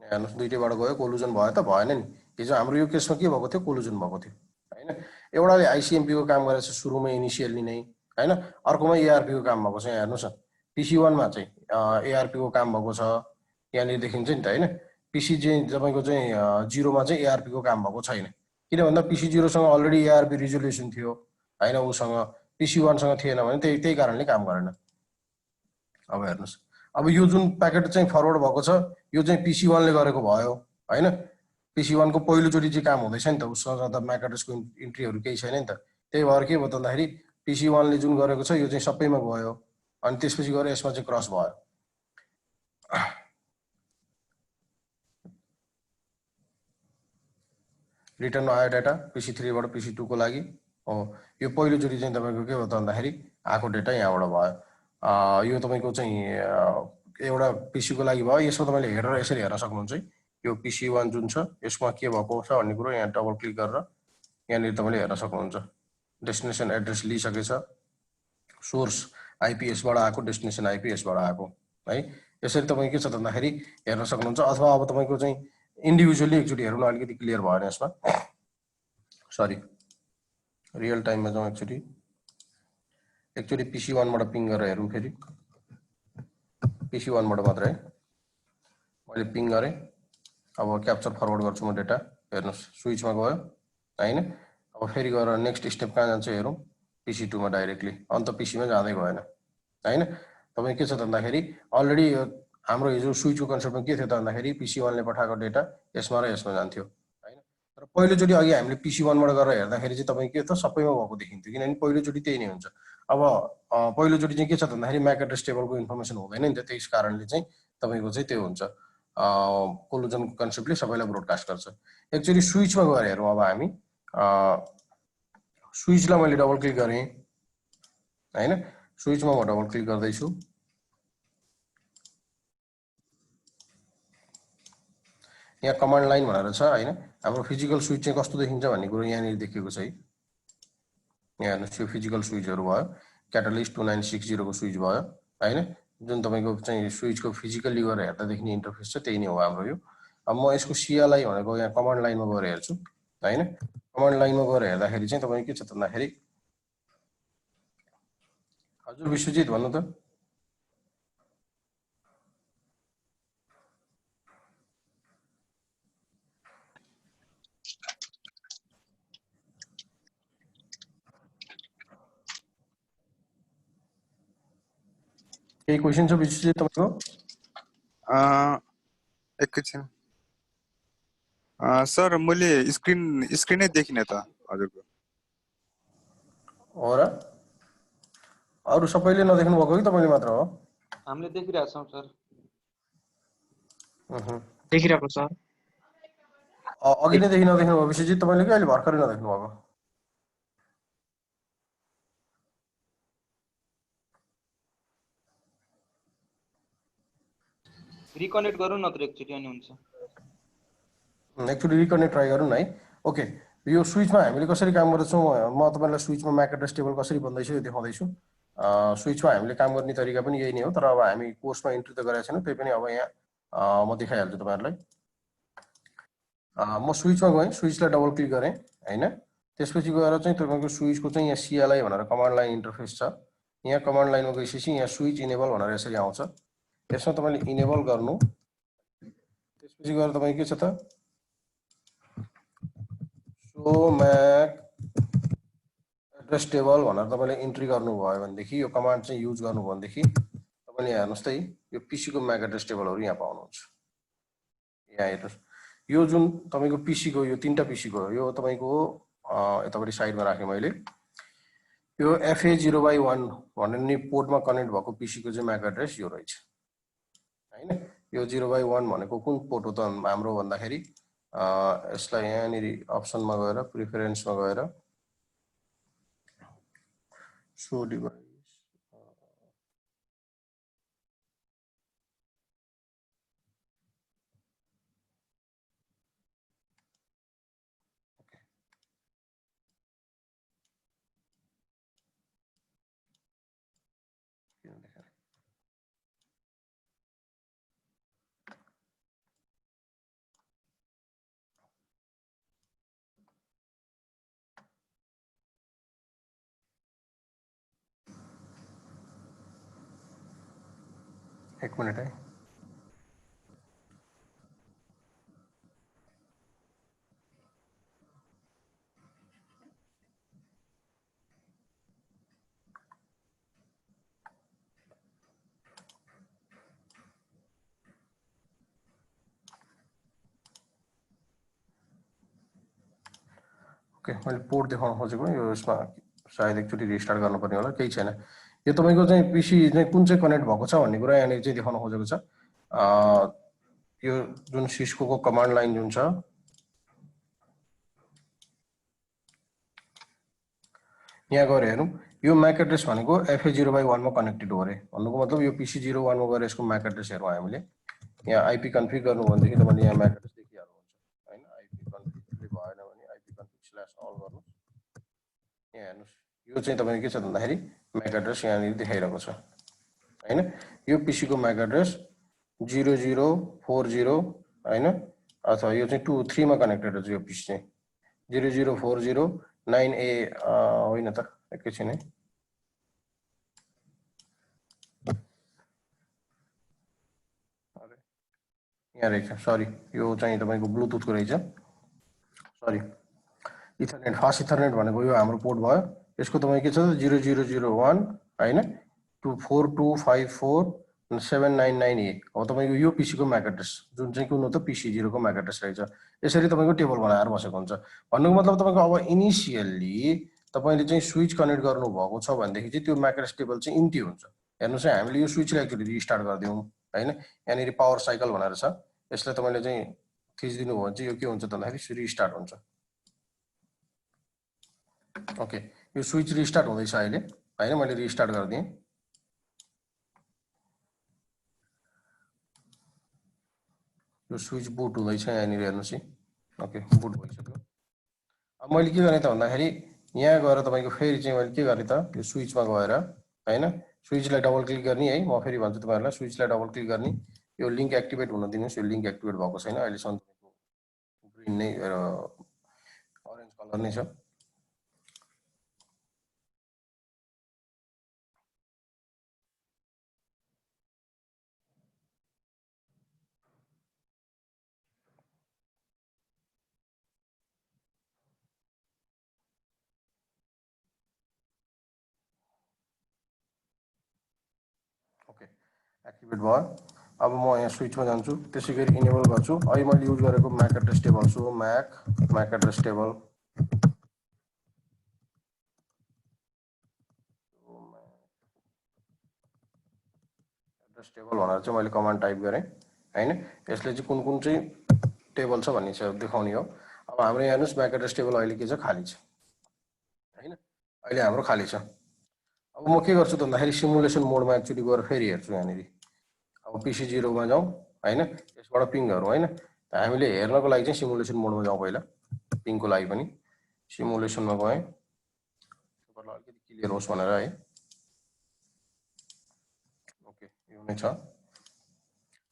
हेर्नुहोस् दुईटैबाट गयो, कोलुजन भयो त भएन नि। हिजो हाम्रो यो केसमा के भएको थियो, कोलुजन भएको थियो हैन। एउटाले आइसिएमपी को काम गरेछ सुरुमै इनिसियली नै हैन, अर्कोमा एआरपी को काम भएको छ। यहाँ हेर्नुहोस् न PC 1 मा चाहिँ एआरपी को काम भएको छ, यहाँनिर देखिन्छ नि त हैन। PC चाहिँ तपाईको चाहिँ 0 मा चाहिँ एआरपी को काम भएको छैन। किन भन्दा PC 0 सँग अलरेडी एआरपी रिजोल्युसन थियो हैन, उसँग PC 1 सँग थिएन भने त्यही कारणले काम गरेन। अब हेर्नुहोस्, अब यो जुन प्याकेट चाहिँ फरवर्ड भएको छ यो चाहिँ PC 1 ले गरेको भयो हैन। PC 1 को पहिलोचोटि चाहिँ काम हुँदैछ नि त, उसँग त म्याक एड्रेसको इन्ट्रीहरू केही छैन नि त। त्यही भएर के भयो त भन्दाखेरि PC 1 ले जुन गरेको छ यो चाहिँ सबैमा गयो, अनि त्यसपछि गएर यसमा चाहिँ क्रस भयो। रिटर्न आयो डाटा PC 3 बाट PC 2 को लागि हो। यो पहिलोचोटि चाहिँ तपाईको के भयो त भन्दाखेरि आएको डाटा यहाँबाट भयो। यो तपाईको चाहिँ एउटा PC को लागि भयो। यसमा तपाईले हेरेर यसरी हेर्न सक्नुहुन्छ है। यो PC 1 जुन छ यसमा के भएको छ भन्ने कुरो यहाँ डबल क्लिक गरेर यहाँनिर तपाईले हेर्न सक्नुहुन्छ। डेस्टिनेसन एड्रेस लिइसकेछ, सोर्स आइपी यसबाट आएको, डेस्टिनेसन आइपी यसबाट आएको है। यसरी तपाईँ के छ त भन्दाखेरि हेर्न सक्नुहुन्छ। अथवा अब तपाईको चाहिँ इन्डिभिजुअली एकचोटि हेर्नु अलिकति क्लियर भएन यसमा, सरी। रियल टाइममा जाउँ एकचोटि PC 1 बाट पिङ गरेर हेरौँ फेरि। PC 1 बाट मात्र है मैले पिङ गरेँ। अब क्याप्चर फरवर्ड गर्छु म डेटा। हेर्नुहोस् स्विचमा गयो हैन। अब फेरि गएर नेक्स्ट स्टेप कहाँ जान्छ हेरौँ, PC 2 मा डाइरेक्टली, अन्त PC मा जाँदै गएन हैन। तपाईँ के छ त भन्दाखेरि अलरेडी हाम्रो हिजो स्विचको कन्सेप्टमा के थियो त भन्दाखेरि PC 1 ले पठाएको डेटा यसमा र यसमा जान्थ्यो हैन। तर पहिलोचोटि अघि हामीले PC 1 बाट गरेर हेर्दाखेरि चाहिँ तपाईँ के त सबैमा भएको देखिन्थ्यो, किनभने पहिलोचोटि त्यही नै हुन्छ। अब पहिलोचोटि चाहिँ के छ त भन्दाखेरि म्याक एड्रेस टेबलको इन्फर्मेसन हुँदैन नि त, त्यस कारणले चाहिँ तपाईँको चाहिँ त्यो हुन्छ। कोलुजन कन्सेप्टले सबैलाई ब्रोडकास्ट गर्छ। एकचोटि स्विचमा गएर हेरौँ अब हामी। स्विचलाई मैले डबल क्लिक गरेँ हैन। स्विचमा म डबल क्लिक गर्दैछु। यहाँ कमान्ड लाइन भनेर छ हैन। हाम्रो फिजिकल स्विच चाहिँ कस्तो देखिन्छ भन्ने कुरो यहाँनिर देखिएको छ है। यहाँ हेर्नुहोस् यो फिजिकल स्विचहरू भयो, क्याटालिस्ट 2960 को स्विच भयो हैन। जुन तपाईँको चाहिँ स्विचको फिजिकली गएर हेर्दा देखिने इन्टरफेस छ त्यही नै हो हाम्रो यो। अब म यसको CLI भनेको यहाँ कमान्ड लाइनमा गएर हेर्छु हैन। कमान्ड लाइनमा गएर हेर्दाखेरि चाहिँ तपाईँ के छ त भन्दाखेरि, हजुर विश्वजित भन्नु त। केही क्वेसन छ विश्वजित तपाईँको? एकैछिन सर, मैले स्क्रिनै देखिनँ त हजुरको। हो र? अरू सबैले नदेख्नु भएको कि तपाईँले मात्र हो? हामीले देखिरहेको छौँ सर। देखिरहेको सर। अघि नै देखि नदेख्नु भएको विश्वजित तपाईँले कि अहिले भर्खरै नदेख्नु भएको? रिकनेक्ट गरौँ नत्र एकचोटि अनि हुन्छ। एकचोटि रिकनेक्ट ट्राई गरौँ न है। ओके, यो स्विचमा हामीले कसरी काम गर्दैछौँ म तपाईँलाई स्विचमा म्याक एड्रेस टेबल कसरी बन्दैछ यो देखाउँदैछु। स्विचमा हामीले काम गर्ने तरिका पनि यही नै हो, तर अब हामी कोर्समा इन्ट्री त गरेका छैनौँ, त्यही पनि अब यहाँ म देखाइहाल्छु तपाईँहरूलाई। म स्विचमा गएँ, स्विचलाई डबल क्लिक गरेँ हैन। त्यसपछि गएर चाहिँ तपाईको स्विचको चाहिँ यहाँ CLI भनेर कमान्ड लाइन इन्टरफेस छ। यहाँ कमान्ड लाइनमा गएपछि यहाँ स्विच इनेबल भनेर यसरी आउँछ। यसमा तपाईले इनेबल गर्नु। त्यसपछि गएर तपाईको के छ त सो म्याक एड्रेस टेबल भनेर तपाईले इन्ट्री गर्नुभयो भनेदेखि यो कमान्ड चाहिँ युज गर्नुभयो भनेदेखि तपाईले हेर्नुस् त यो पीसी को म्याक एड्रेस टेबलहरु यहाँ पाउनुहुन्छ। यहाँ हेर्नुस् यो जुन तपाईको पीसी को यो तीनटा पीसी को यो तपाईको यतापटि साइडमा राखे मैले यो FA0/1 भन्ने नि पोर्टमा कनेक्ट भएको पीसी को चाहिँ म्याक एड्रेस यो रहेछ हैन। यो 0/1 भनेको कुन पोर्ट हो त हाम्रो भन्दाखेरि यसलाई यहाँ नि अप्सनमा गएर प्रिफरेन्समा गएर सो डिभाइस एक मिनट है। ओके मैले पोर्ट देखाउन खोजेको यो यसमा सायद एकचोटि रिस्टार्ट गर्नुपर्ने होला केही छैन। यो तपाईको चाहिँ पीसी चाहिँ कुन चाहिँ कनेक्ट भएको छ भन्ने कुरा यहाँ चाहिँ देखाउन खोजेको छ। यो जुन सिस्को को कमान्ड लाइन जुन छ यहाँ गएर हेरौँ यो म्याक एड्रेस भनेको FA0/1 मा कनेक्टेड हो रे भन्नुको मतलब यो पीसी 01 मा गएर यसको म्याक एड्रेस हेरौँ हामीले। यहाँ आईपी कन्फिग गर्नु भनेदेखि तपाईले यहाँ म्याक एड्रेस देखिहाल्नुहुन्छ हैन। आईपी कन्फिगले भएन भने आईपी कन्फिग/अल गर्नु। यहाँ हेर्नुस् यो चाहिँ तपाईको के छ भन्दाखेरि म्याक एड्रेस यहाँ नि देखाइरहेको छ हैन। यो पीसी को म्याक एड्रेस 0040 हैन अथवा यो चाहिँ 23 मा कनेक्टेड छ। यो पीसी चाहिँ 00409A होइन त एकैछिन है। यहाँ रहेछ सरी यो चाहिँ तपाईको ब्लुटुथ को रहेछ सरी इथरनेट फास्ट इथरनेट भनेको यो हाम्रो पोर्ट भयो। यसको तपाईको के छ 0001 हैन 242547999A अब तपाईको यो पीसी को म्याक एड्रेस जुन चाहिँ कुन हो त पीसी 0 को म्याक एड्रेस रहेछ। यसरी तपाईको टेबल बनाएर बसेको हुन्छ भन्नुको मतलब तपाईको अब इनिशियली तपाईले चाहिँ स्विच कनेक्ट गर्नु भएको छ भनेदेखि चाहिँ त्यो म्याक एड्रेस टेबल चाहिँ इम्प्टी हुन्छ। हेर्नुस् है हामीले यो स्विचलाई एकचोटि रिस्टार्ट गरिदिउँ हैन। यहाँ नि पावर साइकल भनेर छ यसलाई तपाईले चाहिँ थिच्दिनु भयो भने चाहिँ यो के हुन्छ त भन्दाखेरि रिस्टार्ट हुन्छ। ओके यो स्विच रिस्टार्ट हुँदैछ अहिले हैन। मैले रिस्टार्ट गर्दिएँ यो स्विच बुट हुँदैछ यहाँ नि हेर्नुस् है। ओके बुट भइसक्यो। अब मैले के गर्ने त भन्दाखेरि यहाँ गएर तपाईको फेरि चाहिँ मैले के गर्ने त यो स्विचमा गएर हैन स्विचलाई डबल क्लिक गर्ने है। म फेरि भन्छु तपाईहरुलाई स्विचलाई डबल क्लिक गर्ने यो लिंक एक्टिभेट हुन दिनुस्। यो लिंक एक्टिभेट भएको छैन अहिले सम्म ग्रीन नै अरेन्ज कलर नै छ। ओके एक्टिभेट भयो। अब म यहाँ स्विचमा जान्छु त्यसैगरी इनेबल गर्छु। अहिले मैले युज गरेको MAC address table so MAC address table address table भनेर चाहिँ मैले कमान्ड टाइप गरेँ हैन। यसले चाहिँ कुन कुन चाहिँ टेबल छ भन्ने चाहिँ देखाउने हो। अब हाम्रो यहाँ हेर्नुस् म्याक एड्रेस टेबल अहिले के छ खाली छ हैन। अहिले हाम्रो खाली छ। अब म के गर्छु त भन्दाखेरि सिमुलेसन मोडमा एकचोटि गएर फेरि हेर्छु यहाँ नि। अब पीसी 0 मा जाउँ हैन यसबाट पिङ गरौँ हैन। हामीले हेर्नको लागि चाहिँ सिमुलेसन मोडमा जाउँ पहिला पिङको लागि पनि सिमुलेसनमा गएँ तपाईँलाई अलिकति क्लियर होस् भनेर है। ओके यो नै छ।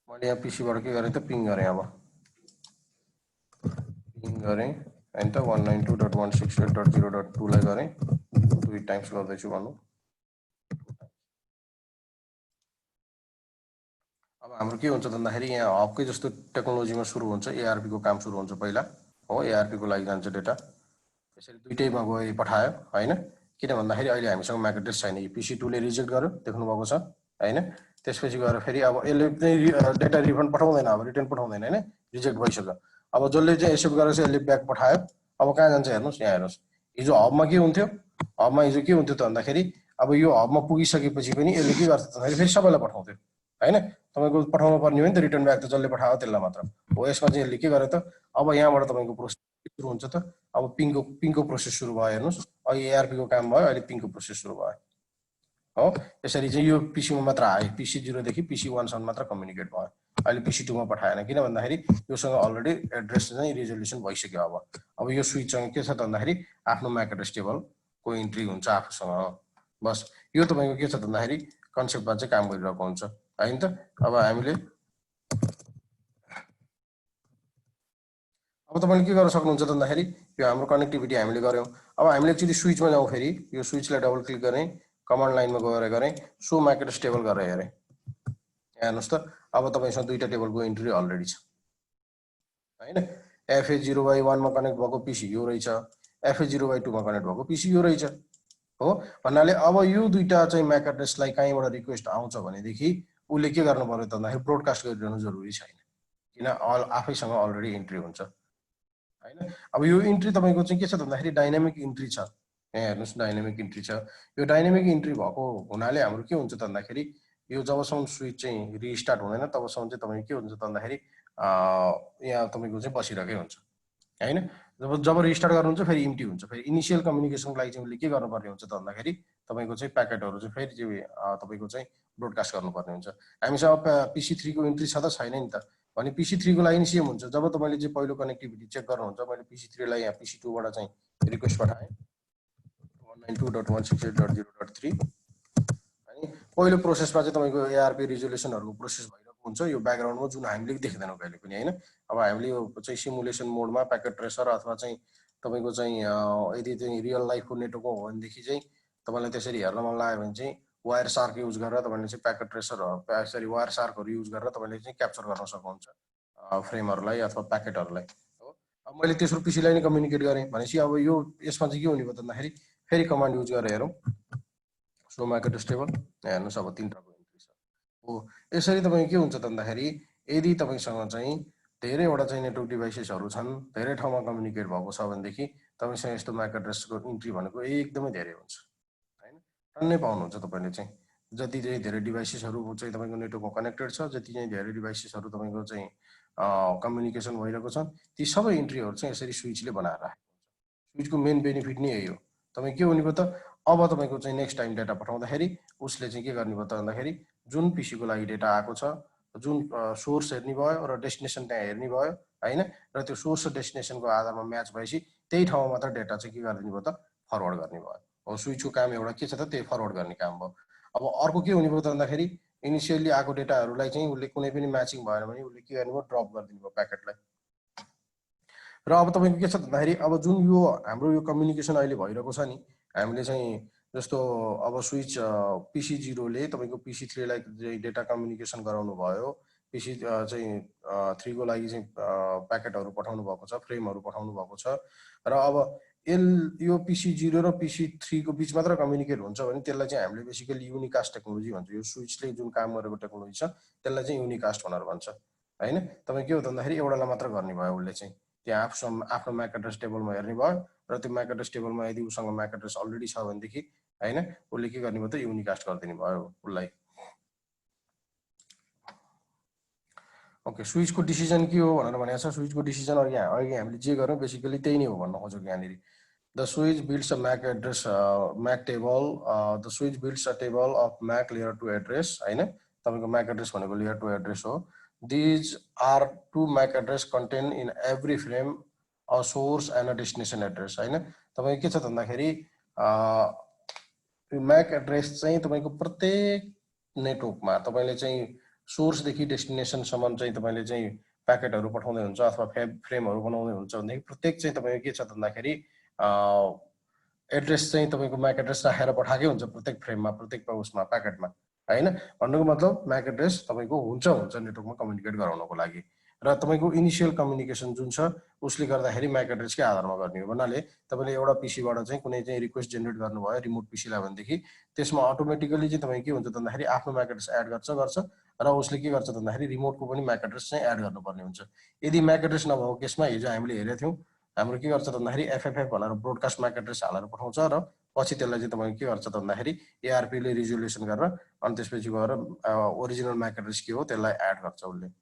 मैले यहाँ पीसी बाट के गरेँ त पिङ गरेँ। अब पिङ गरेँ हैन त 192.168.0.2 लाई गरेँ 2 टाइम्स गर्दैछु भन्नु। अब हाम्रो के हुन्छ भन्दाखेरि यहाँ हबकै जस्तो टेक्नोलोजीमा सुरु हुन्छ, एआरपी को काम सुरु हुन्छ पहिला हो, एआरपी को लागि जान्छ डेटा। यसरी दुईटैमा गयो पठायो हैन, किन भन्दाखेरि अहिले हामीसँग म्याक एड्रेस छैन, PC2 ले रिजेक्ट गर्यो देख्नु भएको छ हैन। त्यसपछि गएर फेरि अब यसले डेटा रिफन्ड पठाउँदैन, अब रिटर्न पठाउँदैन हैन, रिजेक्ट भइसक्यो। अब जसले चाहिँ एक्सेप्ट गरेर चाहिँ यसले ब्याक पठायो, अब कहाँ जान्छ हेर्नुस्, यहाँ हेर्नुस्। हिजो हबमा के हुन्थ्यो, हबमा हिजो के हुन्थ्यो त भन्दाखेरि अब यो हबमा पुगिसकेपछि पनि यसले के गर्छ भन्दाखेरि फेरि सबैलाई पठाउँथ्यो हैन। तपाईको पठाउनु पर्ने हो नि त, रिटर्न ब्याक त जसले पठायो त्यसलाई मात्र हो। यसमा चाहिँ यसले के गर्यो त, अब यहाँबाट तपाईको प्रोसेस सुरु हुन्छ त, अब पिङको प्रोसेस सुरु भयो हेर्नुस्। अहिले एआरपी को काम भयो, अहिले पिङको प्रोसेस सुरु भयो हो। यसरी चाहिँ यो PC मा मात्र आयो, PC0 देखि PC1 सम्म मात्र कम्युनिकेट भयो, अहिले PC2 मा पठाएन, किन भन्दाखेरि योसँग अलरेडी एड्रेस चाहिँ रिजोल्युसन भइसक्यो। अब यो स्विचसँग के छ त भन्दाखेरि आफ्नो म्याक एड्रेस टेबल को इन्ट्री हुन्छ आफूसँग, बस यो तपाईको के छ त भन्दाखेरि कन्सेप्टमा चाहिँ काम गरिरहेको हुन्छ हैन त। अब हामीले अब तपाईले के गर्न सक्नुहुन्छ त भन्दाखेरि यो हाम्रो कनेक्टिभिटी हामीले गर्यौं। अब हामीले एक्चुअली स्विचमा जाउँ, फेरि यो स्विचलाई डबल क्लिक गरेँ, कमान्ड लाइनमा गएर गरेँ सो म्याक एड्रेस टेबल गरेर हेरेँ, हेर्नुस् त अब तपाईसँग दुईटा टेबलको इन्ट्री अलरेडी छ हैन। FA0/1 मा कनेक्ट भएको PC यो रहेछ, FA0/2 मा कनेक्ट भएको PC यो रहेछ हो। भन्नाले अब यो दुईटा चाहिँ म्याक एड्रेसलाई कहीँबाट रिक्वेस्ट आउँछ भनेदेखि उसले के गर्नु पर्यो त भन्दाखेरि ब्रोडकास्ट गरिरहनु जरुरी छैन, किन आफैसँग अलरेडी इन्ट्री हुन्छ हैन। अब यो इन्ट्री तपाईको चाहिँ के छ भन्दाखेरि डाइनामिक इन्ट्री छ, यहाँ हेर्नुस् डाइनामिक इन्ट्री छ। यो डाइनामिक इन्ट्री भएको हुनाले हाम्रो के हुन्छ त भन्दाखेरि यो जबसम्म स्विच चाहिँ रिस्टार्ट हुँदैन तबसम्म चाहिँ तपाईको के हुन्छ त भन्दाखेरि यहाँ तपाईको चाहिँ बसिरहेकै हुन्छ हैन। जब रिस्टार्ट गर्नुहुन्छ फेरि इम्प्टी हुन्छ, फेरि इनिशियल कम्युनिकेसनको लागि चाहिँ उसले के गर्नुपर्ने हुन्छ त भन्दाखेरि तपाईको चाहिँ प्याकेटहरु चाहिँ फेरि चाहिँ तपाईको चाहिँ ब्रोडकास्ट गर्नुपर्ने हुन्छ। हामीसँग PC3 को इन्ट्री छ त छैन नि त भने PC3 को लागि नि सेम हुन्छ। जब तपाईले चाहिँ पहिलो कनेक्टिभिटी चेक गर्नुहुन्छ, मैले PC3 लाई यहाँ PC2 बाट चाहिँ रिक्वेस्ट पठाएँ 192.168.0.3 अनि पहिलो प्रोसेसमा चाहिँ तपाईको एआरपी रिजोल्युसनहरुको प्रोसेस भइरहेको हुन्छ यो ब्याकग्राउन्डमा, जुन हामीले देख्दैनौं कहिले पनि हैन। अब हामीले यो चाहिँ सिमुलेसन मोडमा प्याकेट ट्रेसर अथवा चाहिँ तपाईको चाहिँ यदि चाहिँ रियल लाइफको नेटवर्क हो भनेदेखि चाहिँ तपाईलाई त्यसरी हेर्न मन लाग्यो भने चाहिँ वायर शार्क युज गरेर तपाईले चाहिँ प्याकेट ट्रेसर यसरी वायर शार्कहरु युज गरेर तपाईले चाहिँ क्याप्चर गर्न सक्नुहुन्छ फ्रेमहरुलाई अथवा प्याकेटहरुलाई हो। अब मैले तेस्रो PC लाई नै कम्युनिकेट गरेँ भनेपछि अब यो यसमा चाहिँ के हुने भयो त भन्दाखेरि फेरि कमान्ड युज गरेर हेरौँ सो म्याक एड्रेस टेबल, हेर्नुस् अब तीनटाको इन्ट्री छ हो। यसरी तपाईको के हुन्छ त भन्दाखेरि यदि तपाईसँग चाहिँ धेरैवटा चाहिँ नेटवर्क डिभाइसेसहरु छन्, धेरै ठाउँमा कम्युनिकेट भएको छ भनेदेखि तपाईसँग यस्तो म्याक एड्रेसको इन्ट्री भनेको एकदमै धेरै हुन्छ हैन। टन्नै पाउनुहुन्छ तपाईले चाहिँ, जति चाहिँ धेरै डिभाइसेसहरु चाहिँ तपाईको नेटवर्कमा कनेक्टेड छ, जति चाहिँ धेरै डिभाइसेसहरु तपाईको चाहिँ कम्युनिकेसन भइरहेको छ, ती सबै इन्ट्रीहरु चाहिँ यसरी स्विचले बनाएर राखेको हुन्छ। स्विचको मेन बेनिफिट नै यही हो। तपाई के हुने भयो त, अब तपाईको चाहिँ नेक्स्ट टाइम डेटा पठाउँदाखेरि उसले चाहिँ के गर्ने भयो त भन्दाखेरि जुन PC को लागि डेटा आएको छ, जुन सोर्स हेर्ने भयो र डेस्टिनेसन त्यहाँ हेर्ने भयो हैन, र त्यो सोर्स र डेस्टिनेसनको आधारमा म्याच भएपछि त्यही ठाउँमा मात्र डेटा चाहिँ के गरिदिने भयो त फरवर्ड गर्ने भयो हो। स्विचको काम एउटा के छ त त्यही फरवर्ड गर्ने काम भयो। अब अर्को के हुने भयो त भन्दाखेरि इनिशियली आएको डेटाहरुलाई चाहिँ उसले कुनै पनि म्याचिङ भएन भने उसले के गर्ने भयो ड्रप गरिदिने भयो प्याकेटलाई। र अब तपाईको के छ भन्दाखेरि अब जुन यो हाम्रो यो कम्युनिकेसन अहिले भइरहेको छ नि, हामीले चाहिँ जस्तो अब स्विच PC0 ले तपाईको PC3 लाई डेटा कम्युनिकेसन गराउनु भयो, PC चाहिँ 3 को लागि चाहिँ प्याकेटहरु पठाउनु भएको छ, फ्रेमहरु पठाउनु भएको छ, र अब यो PC0 र PC3 को बीच मात्र कम्युनिकेट हुन्छ भने त्यसलाई चाहिँ हामीले बेसिकली युनिकास्ट टेक्नोलोजी भन्छ। यो स्विचले जुन काम गरेको टेक्नोलोजी छ त्यसलाई चाहिँ युनिकास्ट भनेर भन्छ हैन। तपाई के हो त भन्दाखेरि एउटालाई मात्र गर्ने भयो उसले चाहिँ त्यहाँ आफ्नो म्याक एड्रेस टेबलमा हेर्ने भयो, र त्यो म्याक एड्रेस टेबलमा यदि उसँग म्याक एड्रेस अलरेडी छ भनेदेखि हैन उसले के गर्ने भयो त युनिकास्ट गरिदिने भयो उसलाई। ओके, स्विचको डिसिजन के हो भनेर भनेको छ। स्विचको डिसिजन अघि हामीले जे गर्यौं बेसिकली त्यही नै हो भन्न खोजेको यहाँनिर। The switch builds a MAC address MAC table. The switch builds a table of MAC layer 2 address हैन। तपाईको MAC address भनेको layer 2 address हो। These are two MAC address contained in every frame, a source and a destination address हैन। तपाईको के छ भन्दाखेरि MAC address चाहिँ तपाईको प्रत्येक नेटवर्कमा तपाईले चाहिँ सोर्स देखि डेस्टिनेसन सम्म चाहिँ तपाईले चाहिँ प्याकेटहरु पठाउँदै हुन्छ अथवा फ्रेमहरु बनाउँदै हुन्छ भनेदेखि प्रत्येक चाहिँ तपाईको के छ भन्दाखेरि एड्रेस चाहिँ तपाईको म्याक एड्रेस राखेर पठाएकै हुन्छ प्रत्येक फ्रेममा प्रत्येक उसमा प्याकेटमा हैन भन्नुको मतलब म्याक एड्रेस तपाईको हुन्छ नेटवर्कमा कम्युनिकेट गराउनको लागि र तपाईको इनिशियल कम्युनिकेसन जुन छ उसले गर्दाखेरि म्याक एड्रेसकै आधारमा गर्ने हो भन्नाले तपाईले एउटा पीसीबाट चाहिँ कुनै चाहिँ रिक्वेस्ट जेनेरेट गर्नुभयो रिमोट पीसीलाई भनेदेखि त्यसमा अटोमेटिकली चाहिँ तपाई के हुन्छ भन्दाखेरि आफ्नो म्याक एड्रेस एड गर्छ र उसले के गर्छ भन्दाखेरि रिमोटको पनि म्याक एड्रेस चाहिँ एड गर्नुपर्ने हुन्छ यदि म्याक एड्रेस नभएको केसमा हिजो हामीले हेरेका थियौं हाम्रो के गर्छ भन्दाखेरि एफएफएफ भनेर ब्रोडकास्ट म्याक एड्रेस हालेर पठाउँछ र पछि त्यसलाई चाहिँ तपाईले के गर्छ भन्दाखेरि एआरपी ले रिजोल्युसन गरेर अनि त्यसपछि गएर ओरिजिनल म्याक एड्रेस के हो त्यसलाई एड गर्छ उसले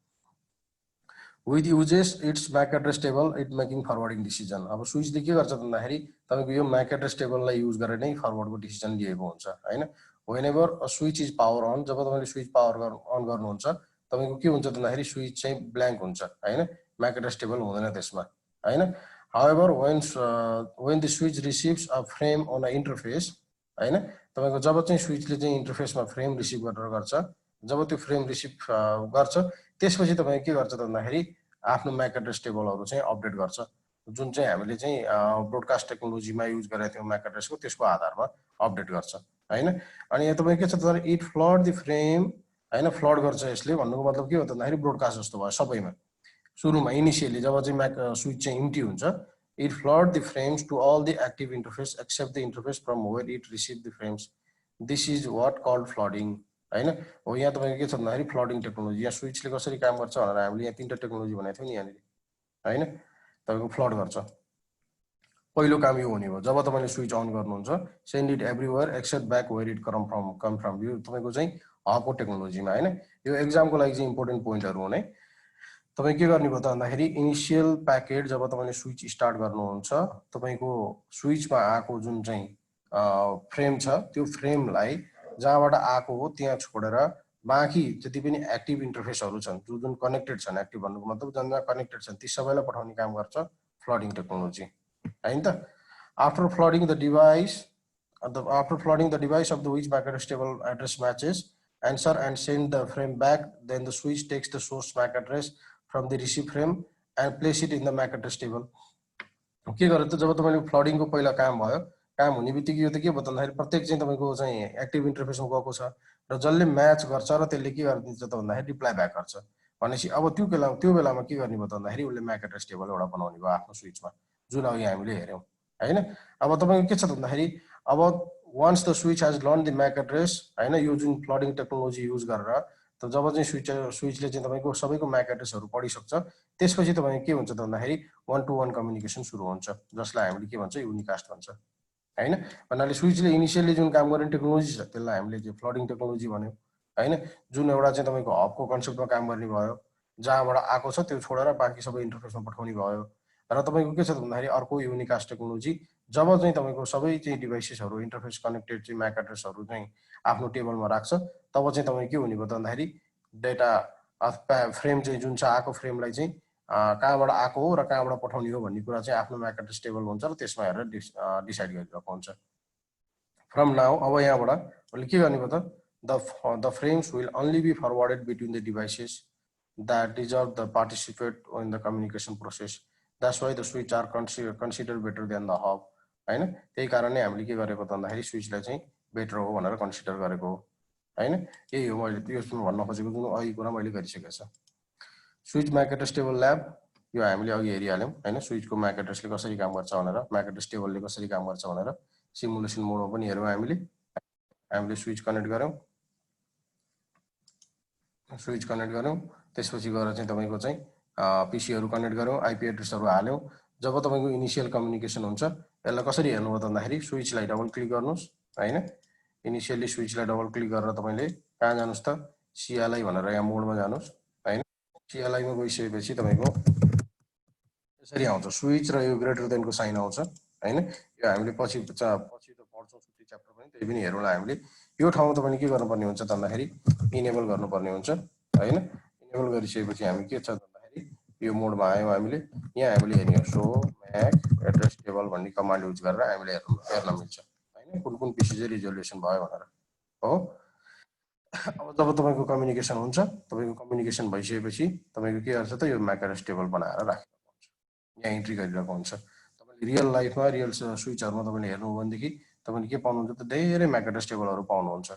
with uses its MAC address table it making forwarding decision अब स्विचले के गर्छ भन्दाखेरि तपाईको यो MAC address table लाई युज गरेर नै फरवर्ड को डिसिजन लिएको हुन्छ हैन whenever a switch is power on जब तपाईले स्विच पावर अन गर्नुहुन्छ तपाईको के हुन्छ भन्दाखेरि स्विच चाहिँ ब्ल्याङ्क हुन्छ हैन MAC address table हुँदैन त्यसमा हैन however when the switch receives a frame on a interface हैन तपाईको जब चाहिँ स्विचले चाहिँ इन्टरफेसमा फ्रेम रिसिभ गरेर गर्छ जब त्यो फ्रेम रिसिभ गर्छ त्यसपछि तपाई के गर्छ भन्दाखेरि आफ्नो म्याक एड्रेस टेबलहरु चाहिँ अपडेट गर्छ जुन चाहिँ हामीले चाहिँ ब्रोडकास्ट टेक्नोलोजीमा युज गरेका थियौ म्याक एड्रेसको त्यसको आधारमा अपडेट गर्छ हैन अनि यहाँ तपाई के छ भन्दाखेरि इट फ्लड द फ्रेम हैन फ्लड गर्छ यसले भन्नुको मतलब के हो भन्दाखेरि ब्रोडकास्ट जस्तो भयो सबैमा सुरुमा इनिशियली जब चाहिँ म्याक स्विच चाहिँ इम्प्टी हुन्छ it flood the frames to all the active interface except the interface from where it receive the frames this is what called flooding हैन हो यहाँ तपाईको के छ भन्दाखेरि फ्लडिङ टेक्नोलोजी यहाँ स्विचले कसरी काम गर्छ भनेर हामीले यहाँ तीनटा टेक्नोलोजी भनेको थियौ नि यहाँनिर हैन तपाईको फ्लड गर्छ पहिलो काम यो हुने हो जब तपाईले स्विच अन गर्नुहुन्छ send it everywhere except back where it come from यो तपाईको चाहिँ हबको टेक्नोलोजीमा हैन यो एक्जामको लागि चाहिँ इम्पोर्टेन्ट पोइन्टहरु हुने तपाई के गर्ने भयो त भन्दाखेरि इनिशियल प्याकेट जब तपाईले स्विच स्टार्ट गर्नुहुन्छ तपाईको स्विचमा आएको जुन चाहिँ फ्रेम छ त्यो फ्रेमलाई जहाँबाट आएको हो त्यहाँ छोडेर बाँकी जति पनि एक्टिभ इन्टरफेसहरु छन् जुन कनेक्टेड छन् एक्टिभ भन्नुको मतलब जहाँ कनेक्टेड छन् ती सबैलाई पठाउने काम गर्छ फ्लडिङ टेक्नोलोजी हैन त after flooding the device of the which MAC address table address matches answer and send the frame back then the switch takes the source MAC address from the receive frame and place it in the MAC address table के गर्छ त जब तपाईले flooding को पहिला काम भयो काम हुने बित्तिकै यो त के भन्दाखेरि प्रत्येक चाहिँ तपाईको चाहिँ एक्टिभ इन्टरफेसमा गएको छ र जसले म्याच गर्छ र त्यसले के गरिदिन्छ त भन्दाखेरि रिप्लाई ब्याक गर्छ भनेपछि अब त्यो बेलामा के गर्ने भयो त भन्दाखेरि उसले म्याक एड्रेस टेबल एउटा बनाउने भयो आफ्नो स्विचमा जुन अघि हामीले हेर्यौं हैन अब तपाईको के छ भन्दाखेरि अब once the switch has learned the MAC address हैन यो जुन फ्लडिङ टेक्नोलोजी युज गरेर त जब चाहिँ स्विचले चाहिँ तपाईको सबैको म्याक एड्रेसहरु पढिसक्छ त्यसपछि तपाईको के हुन्छ त भन्दाखेरि वन टु वन कम्युनिकेसन सुरु हुन्छ जसलाई हामीले के भन्छ युनिकास्ट भन्छ हैन भन्नाले स्विचले इनिशियली जुन काम गर्ने टेक्नोलोजी छ त्यसलाई हामीले चाहिँ फ्लडिङ टेक्नोलोजी भन्यौ हैन जुन एउटा चाहिँ तपाईको हबको कन्सेप्टमा काम गर्ने भयो जहाँबाट आएको छ त्यो छोडेर बाँकी सबै इन्टरफेसमा पठाउने भयो र तपाईको के छ भन्दाखेरि अर्को युनिकास्ट टेक्नोलोजी जब चाहिँ तपाईको सबै चाहिँ डिभाइसेसहरु इन्टरफेस कनेक्टेड चाहिँ म्याक एड्रेसहरु चाहिँ आफ्नो टेबलमा राख्छ तब चाहिँ तपाईको के हुने भयो त भन्दाखेरि डेटा फ्रेम चाहिँ जुन छ आएको फ्रेमलाई चाहिँ कहाँबाट आएको हो र कहाँबाट पठाउने हो भन्ने कुरा चाहिँ आफ्नो म्याक एड्रेस टेबल हुन्छ र त्यसमा हेरेर डिसाइड गरिरहेको हुन्छ फ्रम नाउ अब यहाँबाट अहिले के गर्ने भयो त the frames will only be forwarded between the devices that deserve the participate in the communication process that's why the switch are considered better than the hub हैन त्यही कारणले हामीले के गरेको त भन्दाखेरि स्विचलाई चाहिँ बेटर हो भनेर कन्सिडर गरेको हो हैन यही हो मैले त्यसमा भन्न खोजेको जुन अघि कुरा मैले गरिसकेको छु switch MAC address table lab यो हामीले अघि हेरिहाल्यौं हैन स्विचको म्याक एड्रेसले कसरी काम गर्छ भनेर म्याक एड्रेस टेबलले कसरी काम गर्छ भनेर सिमुलेसन मोडमा पनि हेरौं हामीले स्विच कनेक्ट गर्यौं त्यसपछि गएर चाहिँ तपाईको चाहिँ पीसीहरु कनेक्ट गर्यौं आईपी एड्रेसहरु हाल्यौं जब तपाईको इनिशियल कम्युनिकेसन हुन्छ यसलाई कसरी हेर्नु हो त भन्दाखेरि स्विचलाई डबल क्लिक गर्नुस् हैन इनिशियली स्विचलाई डबल क्लिक गरेर तपाईले कहाँ जानुस् त सीएलआई भनेर यहाँ मोडमा जानुस् हैन सीएलआई मा गइसकेपछि तपाईको यसरी आउँछ स्विच र यो ग्रेटर देन को साइन आउँछ हैन यो हामीले पछि त पढ्छौं छुट्टी च्याप्टर पनि त्यही पनि हेरौँला हामीले यो ठाउँमा तपाईले के गर्नुपर्ने हुन्छ त भन्दाखेरि इनेबल गर्नुपर्ने हुन्छ हैन इनेबल गरिसकेपछि हामी के छ भन्दाखेरि यो मोडमा आयौं हामीले यहाँ हामीले हेर्ने सो म्याक एड्रेस टेबल भन्ने कमान्ड युज गरेर हामीले हेर्न मिल्छ हैन कुन पीसी चाहिँ रिजोल्युसन भयो भनेर हो अब जब तपाईको कम्युनिकेसन हुन्छ तपाईको कम्युनिकेसन भइसकेपछि तपाईको के गर्छ त यो MAC एड्रेस टेबल बनाएर राखेको हुन्छ यहाँ इन्ट्री गरिरहेको हुन्छ तपाईले रियल लाइफमा रियल स्विचहरुमा तपाईले हेर्नु हो भनेदेखि तपाईले के पाउनुहुन्छ त धेरै MAC एड्रेस टेबलहरु पाउनुहुन्छ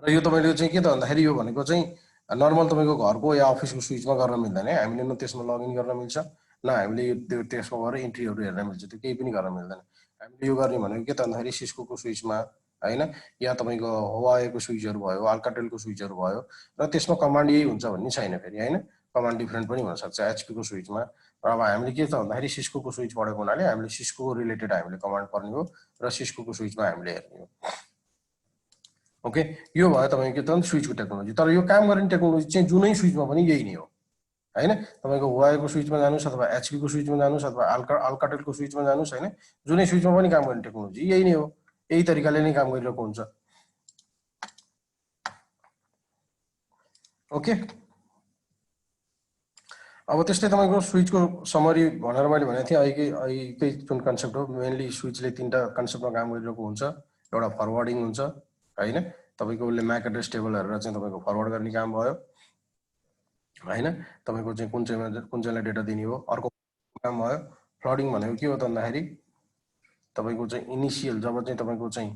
र यो तपाईले चाहिँ के त भन्दाखेरि यो भनेको चाहिँ नर्मल तपाईको घरको या अफिसको स्विचमा गर्न मिल्दैन है हामीले न त्यसमा लगइन गर्न मिल्छ न हामीले यो त्यसमा गएर इन्ट्रीहरु हेर्न मिल्छ त्यो केही पनि गर्न मिल्दैन हामीले यो गर्ने भनेको के त भन्दाखेरि सिस्कोको स्विचमा हैन या तपाईको हुवावेको स्विचहरु भयो अल्काटेलको स्विचहरु भयो र त्यसमा कमान्ड यही हुन्छ भन्ने छैन फेरि हैन कमान्ड डिफरेन्ट पनि हुन सक्छ एचपी को स्विचमा र अब हामीले के त भन्दाखेरि सिस्कोको स्विच पढेको हुनाले हामीले सिस्कोको रिलेटेड हामीले कमान्ड पर्ने हो र सिस्कोको स्विचमा हामीले हेर्ने हो ओके यो भयो तपाईको के त स्विचको टेक्नोलोजी तर यो काम गर्ने टेक्नोलोजी चाहिँ जुनै स्विचमा पनि यही नै हो हैन तपाईको हुवावेको स्विचमा जानुस् अथवा एचपी को स्विचमा जानुस् अथवा अल्काटेलको स्विचमा जानुस् हैन जुनै स्विचमा पनि काम गर्ने टेक्नोलोजी यही नै हो यही तरिकाले नै काम गरिरहेको हुन्छ ओके अब त्यस्तै तपाईको स्विचको समरी भनेर मैले भनेको थिएँ अहिलेकै जुन कन्सेप्ट हो मेनली स्विचले तीनटा कन्सेप्टमा काम गरिरहेको हुन्छ एउटा फरवर्डिङ हुन्छ हैन तपाईको उसले MAC एड्रेस टेबल हेरेर चाहिँ तपाईको फरवर्ड गर्ने काम भयो हैन तपाईको चाहिँ कुन चाहिँलाई डेटा दिने हो अर्को काम भयो फ्लडिङ भनेको के हो त भन्दाखेरि तपाईको चाहिँ इनिशियल जब चाहिँ तपाईको चाहिँ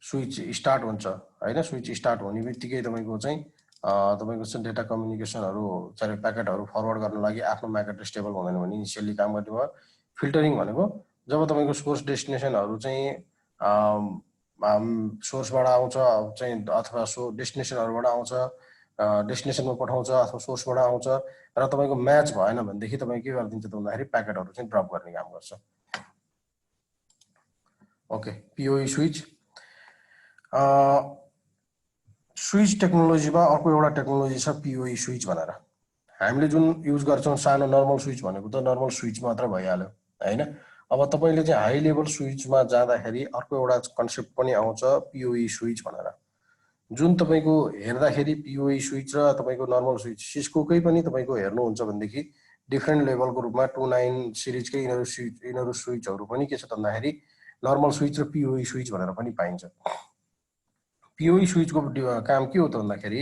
स्विच स्टार्ट हुन्छ हैन स्विच स्टार्ट हुने बित्तिकै तपाईको चाहिँ तपाईको चाहिँ डेटा कम्युनिकेसनहरु चाहिँ प्याकेटहरु फरवर्ड गर्न लागि आफ्नो MAC एड्रेस टेबल हुँदैन भने इनिशियली काम गर्ने भयो फिल्टरिङ भनेको जब तपाईको सोर्स डेस्टिनेसनहरु चाहिँ सोर्सबाट आउँछ चाहिँ अथवा डेस्टिनेसनहरुबाट आउँछ डेस्टिनेसनमा पठाउँछ अथवा सोर्सबाट आउँछ र तपाईको म्याच भएन भनेदेखि तपाई के गर्दिन्छ त भन्दाखेरि प्याकेटहरु चाहिँ ड्रप गर्ने काम गर्छ ओके PoE स्विच स्विच टेक्नोलोजीमा अर्को एउटा टेक्नोलोजी छ PoE स्विच भनेर हामीले जुन युज गर्छौं सानो नर्मल स्विच भनेको त नर्मल स्विच मात्र भइहाल्यो हैन अब तपाईले चाहिँ हाई लेभल स्विचमा जाँदाखेरि अर्को एउटा कन्सेप्ट पनि आउँछ PoE स्विच भनेर जुन तपाईको हेर्दाखेरि PoE स्विच र तपाईको नर्मल स्विच सिस्कोकै पनि तपाईको हेर्नुहुन्छ भनेदेखि डिफरेन्ट लेभलको रूपमा 29 सिरिजकै यिनीहरु स्विचहरु पनि के छ त भन्दाखेरि नर्मल स्विच र PoE स्विच भनेर पनि पाइन्छ PoE स्विचको काम के हो त भन्दाखेरि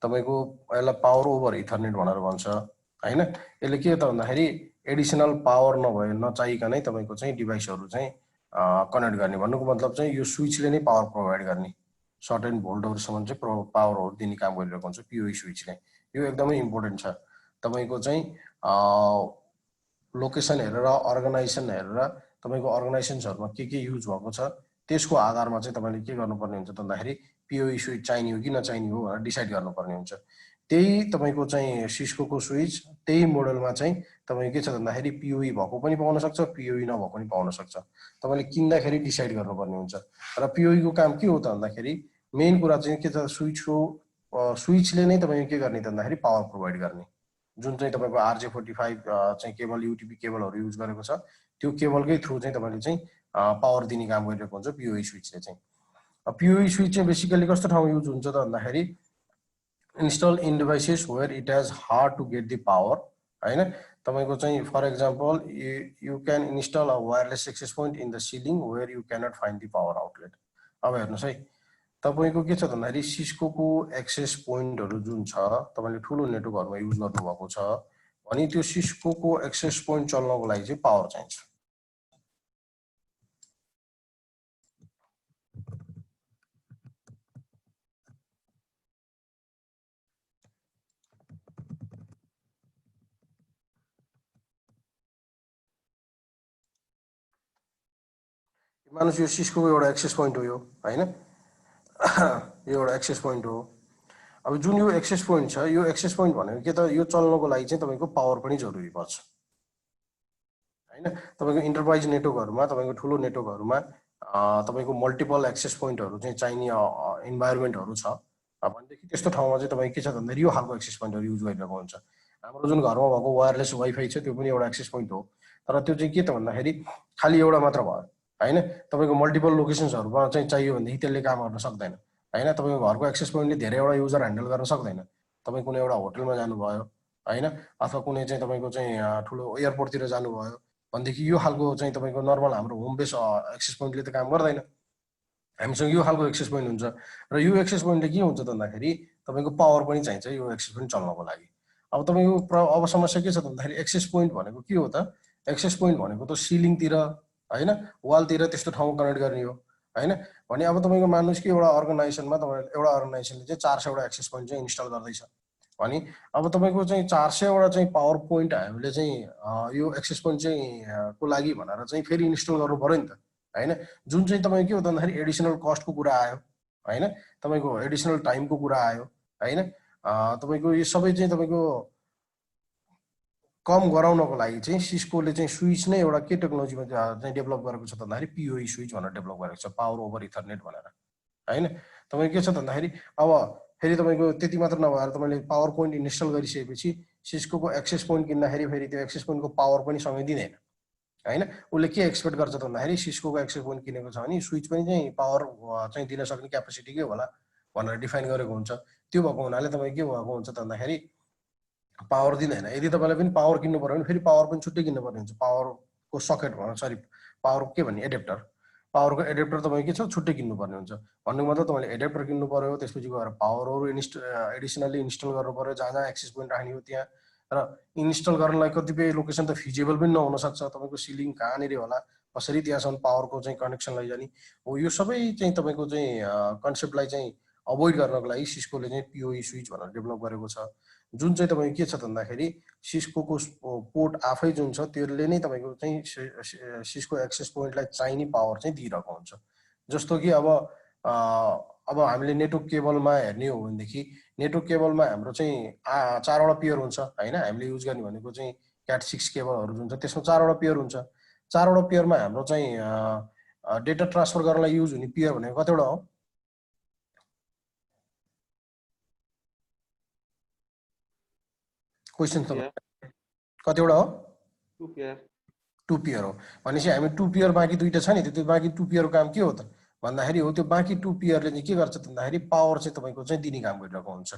तपाईको यसलाई पावर ओभर इथरनेट भनेर भन्छ हैन यसले के त भन्दाखेरि एडिसनल पावर नभए नचाहिकनै तपाईको चाहिँ डिभाइसहरु चाहिँ कनेक्ट गर्ने भन्नुको मतलब चाहिँ यो स्विचले नै पावर प्रोवाइड गर्ने सर्टेन भोल्टहरुसम्म चाहिँ पावरहरु दिने काम गरिरहेको हुन्छ PoE स्विचले यो एकदमै इम्पोर्टेन्ट छ तपाईको चाहिँ लोकेसन हेरेर अर्गनाइजेसन हेरेर तपाईको अर्गनाइजेसनहरुमा के युज भएको छ त्यसको आधारमा चाहिँ तपाईले के गर्नुपर्ने हुन्छ त भन्दाखेरि PoE स्विच चाहिने हो कि नचाहिने हो भनेर डिसाइड गर्नुपर्ने हुन्छ त्यही तपाईको चाहिँ सिस्कोको स्विच त्यही मोडलमा चाहिँ तपाई के छ भन्दाखेरि PoE भएको पनि पाउन सक्छ PoE नभएको पनि पाउन सक्छ तपाईले किन्दाखेरि डिसाइड गर्नुपर्ने हुन्छ र PoE को काम के हो त भन्दाखेरि मेन कुरा चाहिँ के छ स्विचले नै तपाईले के गर्ने त भन्दाखेरि पावर प्रोवाइड गर्ने जुन चाहिँ तपाईको RJ45 चाहिँ केबल UTP केबलहरु युज गरेको छ त्यो केबलकै थ्रु चाहिँ तपाईले चाहिँ पावर दिने काम गरिरहेको हुन्छ PoE स्विचले चाहिँ PoE स्विच चाहिँ बेसिकली कस्तो ठाउँमा युज हुन्छ त भन्दाखेरि install in devices where it has hard to get the power हैन तपाईको चाहिँ for example you can install a wireless access point in the ceiling where you cannot find the power outlet अब हेर्नुस् है तपाईको के छ भन्दाखेरि सिस्कोको एक्सेस पोइन्टहरु जुन छ तपाईले ठूलो नेटवर्कहरुमा युज गर्नु भएको छ अनि त्यो सिस्कोको एक्सेस पोइन्ट चल्नको लागि चाहिँ पावर चाहिन्छ मानुस यो सिस्कोको एउटा एक्सेस पोइन्ट हो यो हैन यो एउटा एक्सेस पोइन्ट हो अब जुन यो एक्सेस पोइन्ट छ यो एक्सेस पोइन्ट भनेको के त यो चल्नको लागि चाहिँ तपाईको पावर पनि जरुरी पर्छ हैन तपाईको इन्टरप्राइज नेटवर्कहरुमा तपाईको ठूलो नेटवर्कहरुमा तपाईको मल्टिपल एक्सेस पोइन्टहरु चाहिँ चाहिने इन्भाइरोमेन्टहरु छ भनेदेखि त्यस्तो ठाउँमा चाहिँ तपाई के छ भन्दाखेरि यो खालको एक्सेस पोइन्टहरु युज गरिरहेको हुन्छ हाम्रो जुन घरमा भएको वायरलेस वाइफाई छ त्यो पनि एउटा एक्सेस पोइन्ट हो तर त्यो चाहिँ के त भन्दाखेरि खाली एउटा मात्र भयो हैन तपाईको मल्टिपल लोकेसन्सहरुमा चाहिँ चाहियो भनेदेखि त्यसले काम गर्न सक्दैन हैन तपाईको घरको एक्सेस पोइन्टले धेरैवटा युजर ह्यान्डल गर्न सक्दैन तपाई कुनै एउटा होटलमा जानुभयो हैन अथवा कुनै चाहिँ तपाईको चाहिँ ठूलो एयरपोर्टतिर जानुभयो भनेदेखि यो खालको चाहिँ तपाईको नर्मल हाम्रो होम बेस एक्सेस पोइन्टले त काम गर्दैन हामीसँग यो खालको एक्सेस पोइन्ट हुन्छ र यो एक्सेस पोइन्टले के हुन्छ त भन्दाखेरि तपाईँको पावर पनि चाहिन्छ यो एक्सेस पोइन्ट चल्नको लागि। अब तपाईँको अब समस्या के छ त भन्दाखेरि एक्सेस पोइन्ट भनेको के हो त, एक्सेस पोइन्ट भनेको त सिलिङतिर होइन वालतिर त्यस्तो ठाउँमा कनेक्ट गर्ने हो होइन। भने अब तपाईँको मान्नुहोस् कि एउटा अर्गनाइजेसनमा तपाईँले एउटा अर्गनाइजेसनले चाहिँ 400वटा एक्सेस पोइन्ट चाहिँ इन्स्टल गर्दैछ भने अब तपाईँको चाहिँ 400वटा चाहिँ पावर पोइन्ट हामीले चाहिँ यो एक्सेस पोइन्ट चाहिँ को लागि भनेर चाहिँ फेरि इन्स्टल गर्नु पर्यो नि त होइन। जुन चाहिँ तपाईँको के हो त भन्दाखेरि एडिसनल कस्टको कुरा आयो होइन, तपाईँको एडिसनल टाइमको कुरा आयो होइन। तपाईँको यो सबै चाहिँ तपाईँको कम गराउनको लागि चाहिँ सिस्कोले चाहिँ स्विच नै एउटा के टेक्नोलोजीमा चाहिँ डेभलप गरेको छ त भन्दाखेरि पिओई स्विच भनेर डेभलप गरेको छ, पावर ओभर इथरनेट भनेर होइन। तपाईँको के छ त भन्दाखेरि अब फेरि तपाईँको त्यति मात्र नभएर तपाईँले पावर पोइन्ट इन्स्टल गरिसकेपछि सिस्कोको एक्सेस पोइन्ट किन्दाखेरि फेरि त्यो एक्सेस पोइन्टको पावर पनि सँगै दिँदैन होइन। उसले के एक्सपेक्ट गर्छ त भन्दाखेरि सिस्कोको एक्सेस पोइन्ट किनेको छ भने स्विच पनि चाहिँ पावर चाहिँ दिन सक्ने क्यापेसिटी के होला भनेर डिफाइन गरेको हुन्छ। त्यो भएको हुनाले तपाईँ के भएको हुन्छ त भन्दाखेरि पावर दिँदैन। यदि तपाईँलाई पनि पावर किन्नु पर्यो भने फेरि पावर पनि छुट्टै किन्नुपर्ने हुन्छ, पावरको सकेट सरी पावर के भन्ने एडेप्टर, पावरको एडेप्टर तपाईँ के छ छुट्टै किन्नुपर्ने हुन्छ। भन्नुको मतलब तपाईँले एडेप्टर किन्नु पर्यो, त्यसपछि गएर पावरहरू एडिसनली इन्स्टल गर्नु पर्यो जहाँ जहाँ एक्सेस पोइन्ट राख्ने हो त्यहाँ। र इन्स्टल गर्नलाई कतिपय लोकेसन त फिजिबल पनि नहुन सक्छ, तपाईँको सिलिङ कहाँनिर होला, कसरी त्यहाँसम्म पावरको चाहिँ कनेक्सन लैजाने हो, यो सबै चाहिँ तपाईँको चाहिँ कन्सेप्टलाई चाहिँ अभोइड गर्नको लागि सिस्कोले चाहिँ पिओई स्विच भनेर डेभलप गरेको छ। जुन चाहिँ तपाईँको के छ त भन्दाखेरि सिस्कोको पोर्ट आफै जुन छ त्यसले नै तपाईँको चाहिँ सिस्को एक्सेस पोइन्टलाई चाहिने पावर चाहिँ दिइरहेको हुन्छ। जस्तो कि अब हामीले नेटवर्क केबलमा हेर्ने हो भनेदेखि नेटवर्क केबलमा हाम्रो चाहिँ 4वटा पेयर हुन्छ होइन। हामीले युज गर्ने भनेको चाहिँ क्याट 6 केबलहरू जुन छ त्यसमा 4वटा पेयर हुन्छ। 4वटा पेयरमा हाम्रो चाहिँ डेटा ट्रान्सफर गर्नलाई युज हुने पेयर भनेको कतिवटा हो? क्वेसन कतिवटा हो? 2 पेयर। 2 पेयर हो भनेपछि हामी 2 पेयर बाँकी दुईटा छ नि, त्यो बाँकी 2 पेयरको काम के हो त भन्दाखेरि हो त्यो बाँकी 2 पेयरले चाहिँ के गर्छ त भन्दाखेरि पावर चाहिँ तपाईँको चाहिँ दिने काम गरिरहेको हुन्छ।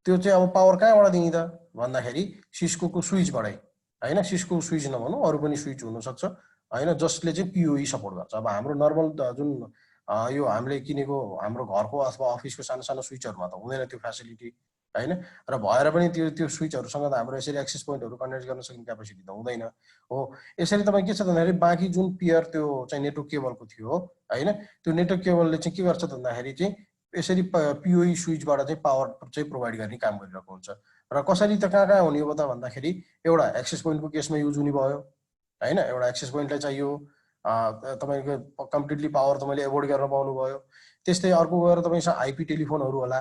त्यो चाहिँ अब पावर कहाँबाट दिने त भन्दाखेरि सिस्कोको स्विचबाटै होइन। सिस्को स्विच नभनौँ अरू पनि स्विच हुनसक्छ होइन, जसले चाहिँ पिओई सपोर्ट गर्छ। अब हाम्रो नर्मल जुन यो हामीले किनेको हाम्रो घरको अथवा अफिसको सानो सानो स्विचहरूमा त हुँदैन त्यो फेसिलिटी होइन। र भएर पनि त्यो स्विचहरूसँग त हाम्रो यसरी एक्सेस पोइन्टहरू कनेक्ट गर्न सक्ने क्यापेसिटी त हुँदैन हो। यसरी तपाईँ के छ भन्दाखेरि बाँकी जुन पेयर त्यो चाहिँ नेटवर्क केबलको थियो होइन, त्यो नेटवर्क केबलले चाहिँ के गर्छ त भन्दाखेरि चाहिँ यसरी पिओई स्विचबाट चाहिँ पावर चाहिँ प्रोभाइड गर्ने काम गरिरहेको हुन्छ। र कसरी त कहाँ कहाँ हुने हो त भन्दाखेरि एउटा एक्सेस पोइन्टको केसमा युज हुने भयो होइन, एउटा एक्सेस पोइन्टलाई चाहियो तपाईँको कम्प्लिटली पावर तपाईँले एभोइड गर्न पाउनुभयो। त्यस्तै अर्को गएर तपाईँसँग आइपी टेलिफोनहरू होला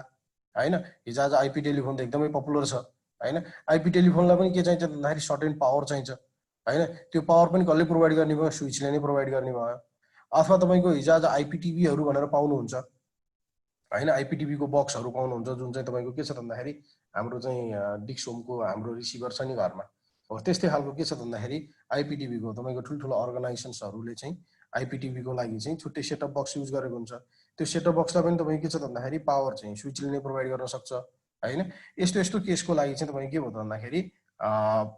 होइन। हिजो आज आइपी टेलिफोन त एकदमै पपुलर छ होइन। आइपी टेलिफोनलाई पनि के चाहिन्छ भन्दाखेरि सर्टेन पावर चाहिन्छ होइन। त्यो पावर पनि कसले प्रोभाइड गर्ने भयो? स्विचले नै प्रोभाइड गर्ने भयो। अथवा तपाईँको हिजो आज आइपिटिभीहरू भनेर पाउनुहुन्छ होइन, आइपिटिभीको बक्सहरू पाउनुहुन्छ जुन चाहिँ तपाईँको के छ भन्दाखेरि हाम्रो चाहिँ डिक्सोमको हाम्रो रिसिभर छ नि घरमा हो, त्यस्तै खालको के छ भन्दाखेरि आइपिटिभीको तपाईँको ठुल्ठुलो अर्गनाइजेसन्सहरूले चाहिँ आइपिटिभीको लागि चाहिँ छुट्टै सेटअप बक्स युज गरेको हुन्छ। त्यो सेटअप बक्सलाई पनि तपाईँ के छ भन्दाखेरि पावर चाहिँ स्विचले नै प्रोभाइड गर्न सक्छ होइन। यस्तो यस्तो केसको लागि चाहिँ तपाईँ के हो त भन्दाखेरि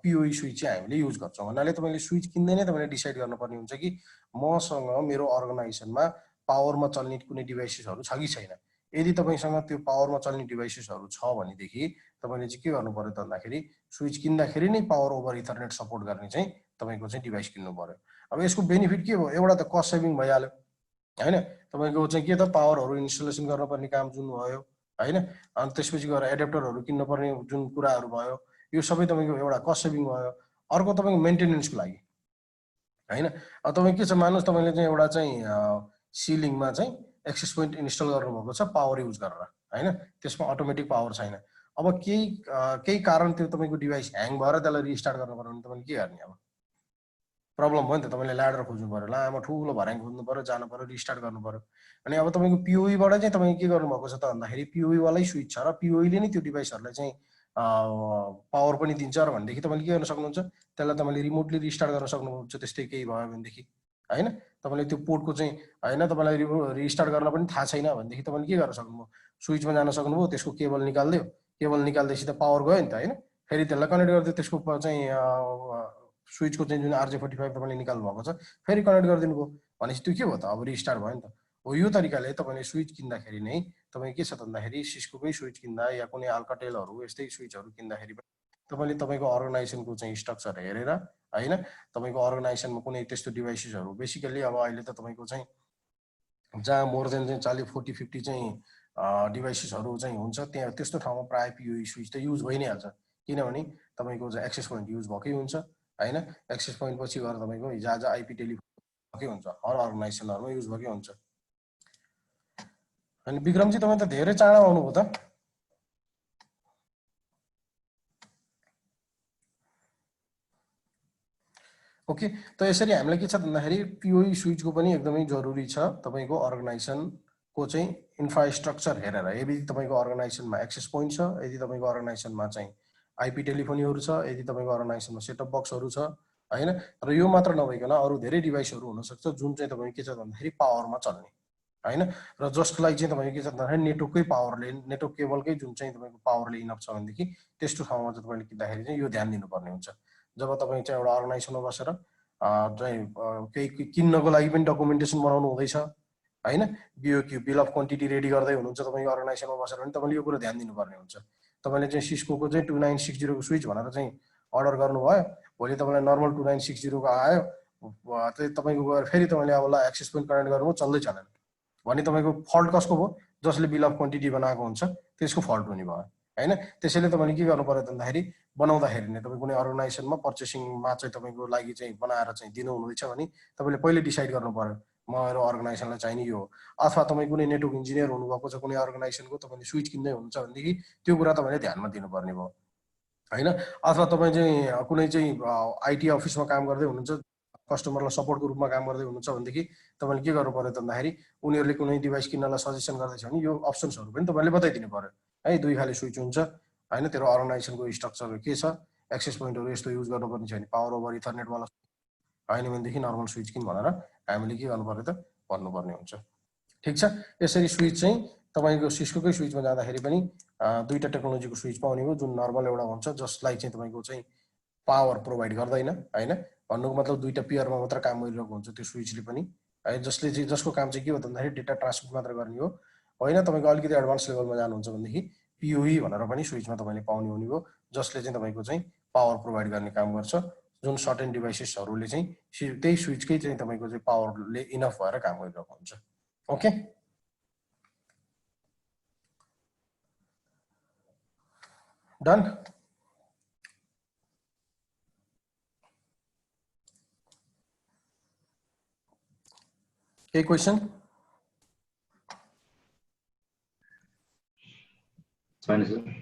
पिओई स्विच चाहिँ हामीले युज गर्छौँ। भन्नाले तपाईँले स्विच किन्दै नै तपाईँले डिसाइड गर्नुपर्ने हुन्छ कि मसँग मेरो अर्गनाइजेसनमा पावरमा चल्ने कुनै डिभाइसेसहरू छ कि छैन। यदि तपाईँसँग त्यो पावरमा चल्ने डिभाइसेसहरू छ भनेदेखि तपाईँले चाहिँ के गर्नु पर्यो त भन्दाखेरि स्विच किन्दाखेरि नै पावर ओभर इथरनेट सपोर्ट गर्ने चाहिँ तपाईँको चाहिँ डिभाइस किन्नु पर्यो। अब यसको बेनिफिट के भयो? एउटा त कस्ट सेभिङ भइहाल्यो होइन। तपाईँको चाहिँ के त पावरहरू इन्स्टलेसन गर्नुपर्ने काम जुन भयो होइन, अनि त्यसपछि गएर एडेप्टरहरू किन्नुपर्ने जुन कुराहरू भयो, यो सबै तपाईँको एउटा कस्ट सेभिङ भयो। अर्को तपाईँको मेन्टेनेन्सको लागि होइन। अब तपाईँ के छ मान्नुहोस् तपाईँले चाहिँ एउटा चाहिँ सिलिङमा चाहिँ एक्सेस पोइन्ट इन्स्टल गर्नुभएको छ पावर युज गरेर होइन, त्यसमा अटोमेटिक पावर छैन। अब केही कारण त्यो तपाईँको डिभाइस ह्याङ भएर त्यसलाई रिस्टार्ट गर्नु पर्यो भने तपाईँले के गर्ने? अब प्रब्लम भयो नि त, तपाईँले ल्याडर खोज्नु पर्यो, लामो ठुलो भर्याङ खोज्नु पर्यो, जानु पर्यो, रिस्टार्ट गर्नु पर्यो। अनि अब तपाईँको पिओईबाट चाहिँ तपाईँ के गर्नुभएको छ त भन्दाखेरि पिओईवालै स्विच छ र पिओईले नै त्यो डिभाइसहरूलाई चाहिँ पावर पनि दिन्छ र भनेदेखि तपाईँले के गर्न सक्नुहुन्छ त्यसलाई तपाईँले रिमोटली रिस्टार्ट गर्न सक्नुहुन्छ। त्यस्तै केही भयो भनेदेखि होइन, तपाईँले त्यो पोर्टको चाहिँ होइन तपाईँलाई रिस्टार्ट गर्न पनि थाहा छैन भनेदेखि तपाईँले के गर्न सक्नुभयो? स्विचमा जान सक्नुभयो, त्यसको केबल निकालिदियो, केबल निकाल्दैछ त पावर गयो नि त होइन। फेरि त्यसलाई कनेक्ट गरिदियो, त्यसको चाहिँ स्विचको चाहिँ जुन RJ45 तपाईँले निकाल्नु भएको छ फेरि कनेक्ट गरिदिनु भयो भनेपछि त्यो के भयो त? अब रिस्टार्ट भयो नि त। हो यो तरिकाले तपाईले स्विच किन्दाखेरि नै तपाई के छ भन्दाखेरि सिस्कोकै स्विच किन्दा या कुनै अल्काटेलहरु यस्तै स्विचहरु किन्दाखेरि तपाईले तपाईको अर्गनाइजेसनको चाहिँ स्ट्रक्चर हेरेर हैन तपाईको अर्गनाइजेसनमा कुनै त्यस्तो डिभाइसेसहरु बेसिकली अब अहिले त तपाईको चाहिँ जहाँ मोर देन चाहिँ 40 40 50 चाहिँ डिभाइसेसहरु चाहिँ हुन्छ त्यहाँ त्यस्तो ठाउँमा प्राय पिओई स्विच त युज भइ नै हाल्छ किनभने तपाईको चाहिँ एक्सेस पोइन्ट युज भकै हुन्छ हैन एक्सेस पोइन्ट पछि गएर तपाईको हिजो आइपी टेलिफोन भकै हुन्छ हर अर्गनाइजेसनहरुमा युज भकै हुन्छ अनि विक्रम जी तपाई त धेरै चाँडो आउनुभयो त ओके त यसरी हामीलाई के छ भन्दाखेरि पिओई स्विचको पनि एकदमै जरुरी छ तपाईको अर्गनाइजेसनको चाहिँ इन्फ्रास्ट्रक्चर हेरेर यदि तपाईको अर्गनाइजेसनमा एक्सेस पोइन्ट छ यदि तपाईको अर्गनाइजेसनमा चाहिँ आइपी टेलिफोनीहरु छ यदि तपाईको अर्गनाइजेसनमा सेटअप बक्सहरु छ हैन र यो मात्र नभइकन अरु धेरै डिभाइसहरु हुन सक्छ जुन चाहिँ तपाईको के छ भन्दाखेरि पावरमा चल्ने हैन र जसलाई चाहिँ तपाईको के छ भन्दाखेरि नेटवर्ककै पावरले नेटवर्क केबलकै जुन चाहिँ तपाईको पावरले इनफ छ भनेदेखि त्यस्तो ठाउँमा चाहिँ तपाईले किन्दाखेरि चाहिँ यो ध्यान दिनुपर्ने हुन्छ जब तपाई चाहिँ एउटा अर्गनाइजेसनमा बसेर चाहिँ केही किन्नको लागि पनि डकुमेन्टेसन बनाउनु हुँदैछ हैन बिओक्यू बिल अफ क्वान्टिटी रेडी गर्दै हुनुहुन्छ तपाईको अर्गनाइजेसनमा बसेर पनि तपाईले यो कुरा ध्यान दिनुपर्ने हुन्छ तपाईले चाहिँ सिस्कोको चाहिँ 2960 को स्विच भनेर चाहिँ अर्डर गर्नुभयो भोलि तपाईलाई नर्मल 2960 को आयो त्यही तपाईको गएर फेरि तपाईले अब ल एक्सेस पोइन्ट कनेक्ट गर्नु चल्दै चलेन भने तपाईको फल्ट कसको भयो जसले बिल अफ क्वान्टिटी बनाएको हुन्छ त्यसको फल्ट हुने भयो हैन त्यसैले तपाईले के गर्नु पर्यो भन्दाखेरि बनाउँदाखेरि नै तपाई कुनै अर्गनाइजेसनमा पर्चेसिङमा चाहिँ तपाईको लागि चाहिँ बनाएर चाहिँ दिनु हुँदैछ भने तपाईले पहिले डिसाइड गर्नु पर्यो मेरो अर्गनाइजेसनलाई चाहिने यो हो अथवा तपाई कुनै नेटवर्क इन्जिनियर हुनुभएको छ कुनै अर्गनाइजेसनको तपाईले स्विच किन्दै हुनुहुन्छ भनेदेखि त्यो कुरा तपाईले ध्यानमा दिनुपर्ने भयो हैन अथवा तपाई चाहिँ कुनै चाहिँ आईटी अफिसमा काम गर्दै हुनुहुन्छ कस्टमरलाई सपोर्टको रूपमा काम गर्दै हुनुहुन्छ भनेदेखि तपाईले के गर्नु पर्यो भन्दाखेरि उनीहरुले कुनै डिभाइस किन्नलाई सजेसन गर्दैछ भने यो अप्सन्सहरु पनि तपाईले बताइदिनु पर्यो है दुई खाले स्विच हुन्छ हैन तेरो अर्गनाइजेसनको स्ट्रक्चर के छ एक्सेस पोइन्टहरु यस्तो युज गर्नुपर्ने छ भने पावर ओभर इथरनेट वाला हैन भनेदेखि नर्मल स्विच किन भनेर हामीले के गर्नु पर्यो त भन्नुपर्ने हुन्छ ठीक छ यसरी स्विच चाहिँ तपाईको सिस्कोकै स्विचमा जाँदाखेरि पनि दुईटा टेक्नोलोजीको स्विच पाउने हो जुन नर्मल एउटा हुन्छ जसलाई चाहिँ तपाईको चाहिँ पावर प्रोवाइड गर्दैन हैन भन्नुको मतलब दुईटा पेयरमा मात्र काम गरिरहेको हुन्छ त्यो स्विचले पनि है जसले चाहिँ जसको काम चाहिँ के हो भन्दाखेरि डेटा ट्रान्समिट मात्र गर्ने हो हैन तपाईको अलिकति एडभान्स लेभलमा जानुहुन्छ भनेदेखि पिओई भनेर पनि स्विचमा तपाईले पाउने हुने हो जसले चाहिँ तपाईको चाहिँ पावर प्रोवाइड गर्ने काम गर्छ जुन सर्टेन डिभाइसेसहरुले चाहिँ त्यही स्विचकै चाहिँ तपाईको चाहिँ पावरले इनफ भएर काम गरिरहेको हुन्छ okay done A question? Fine, sir.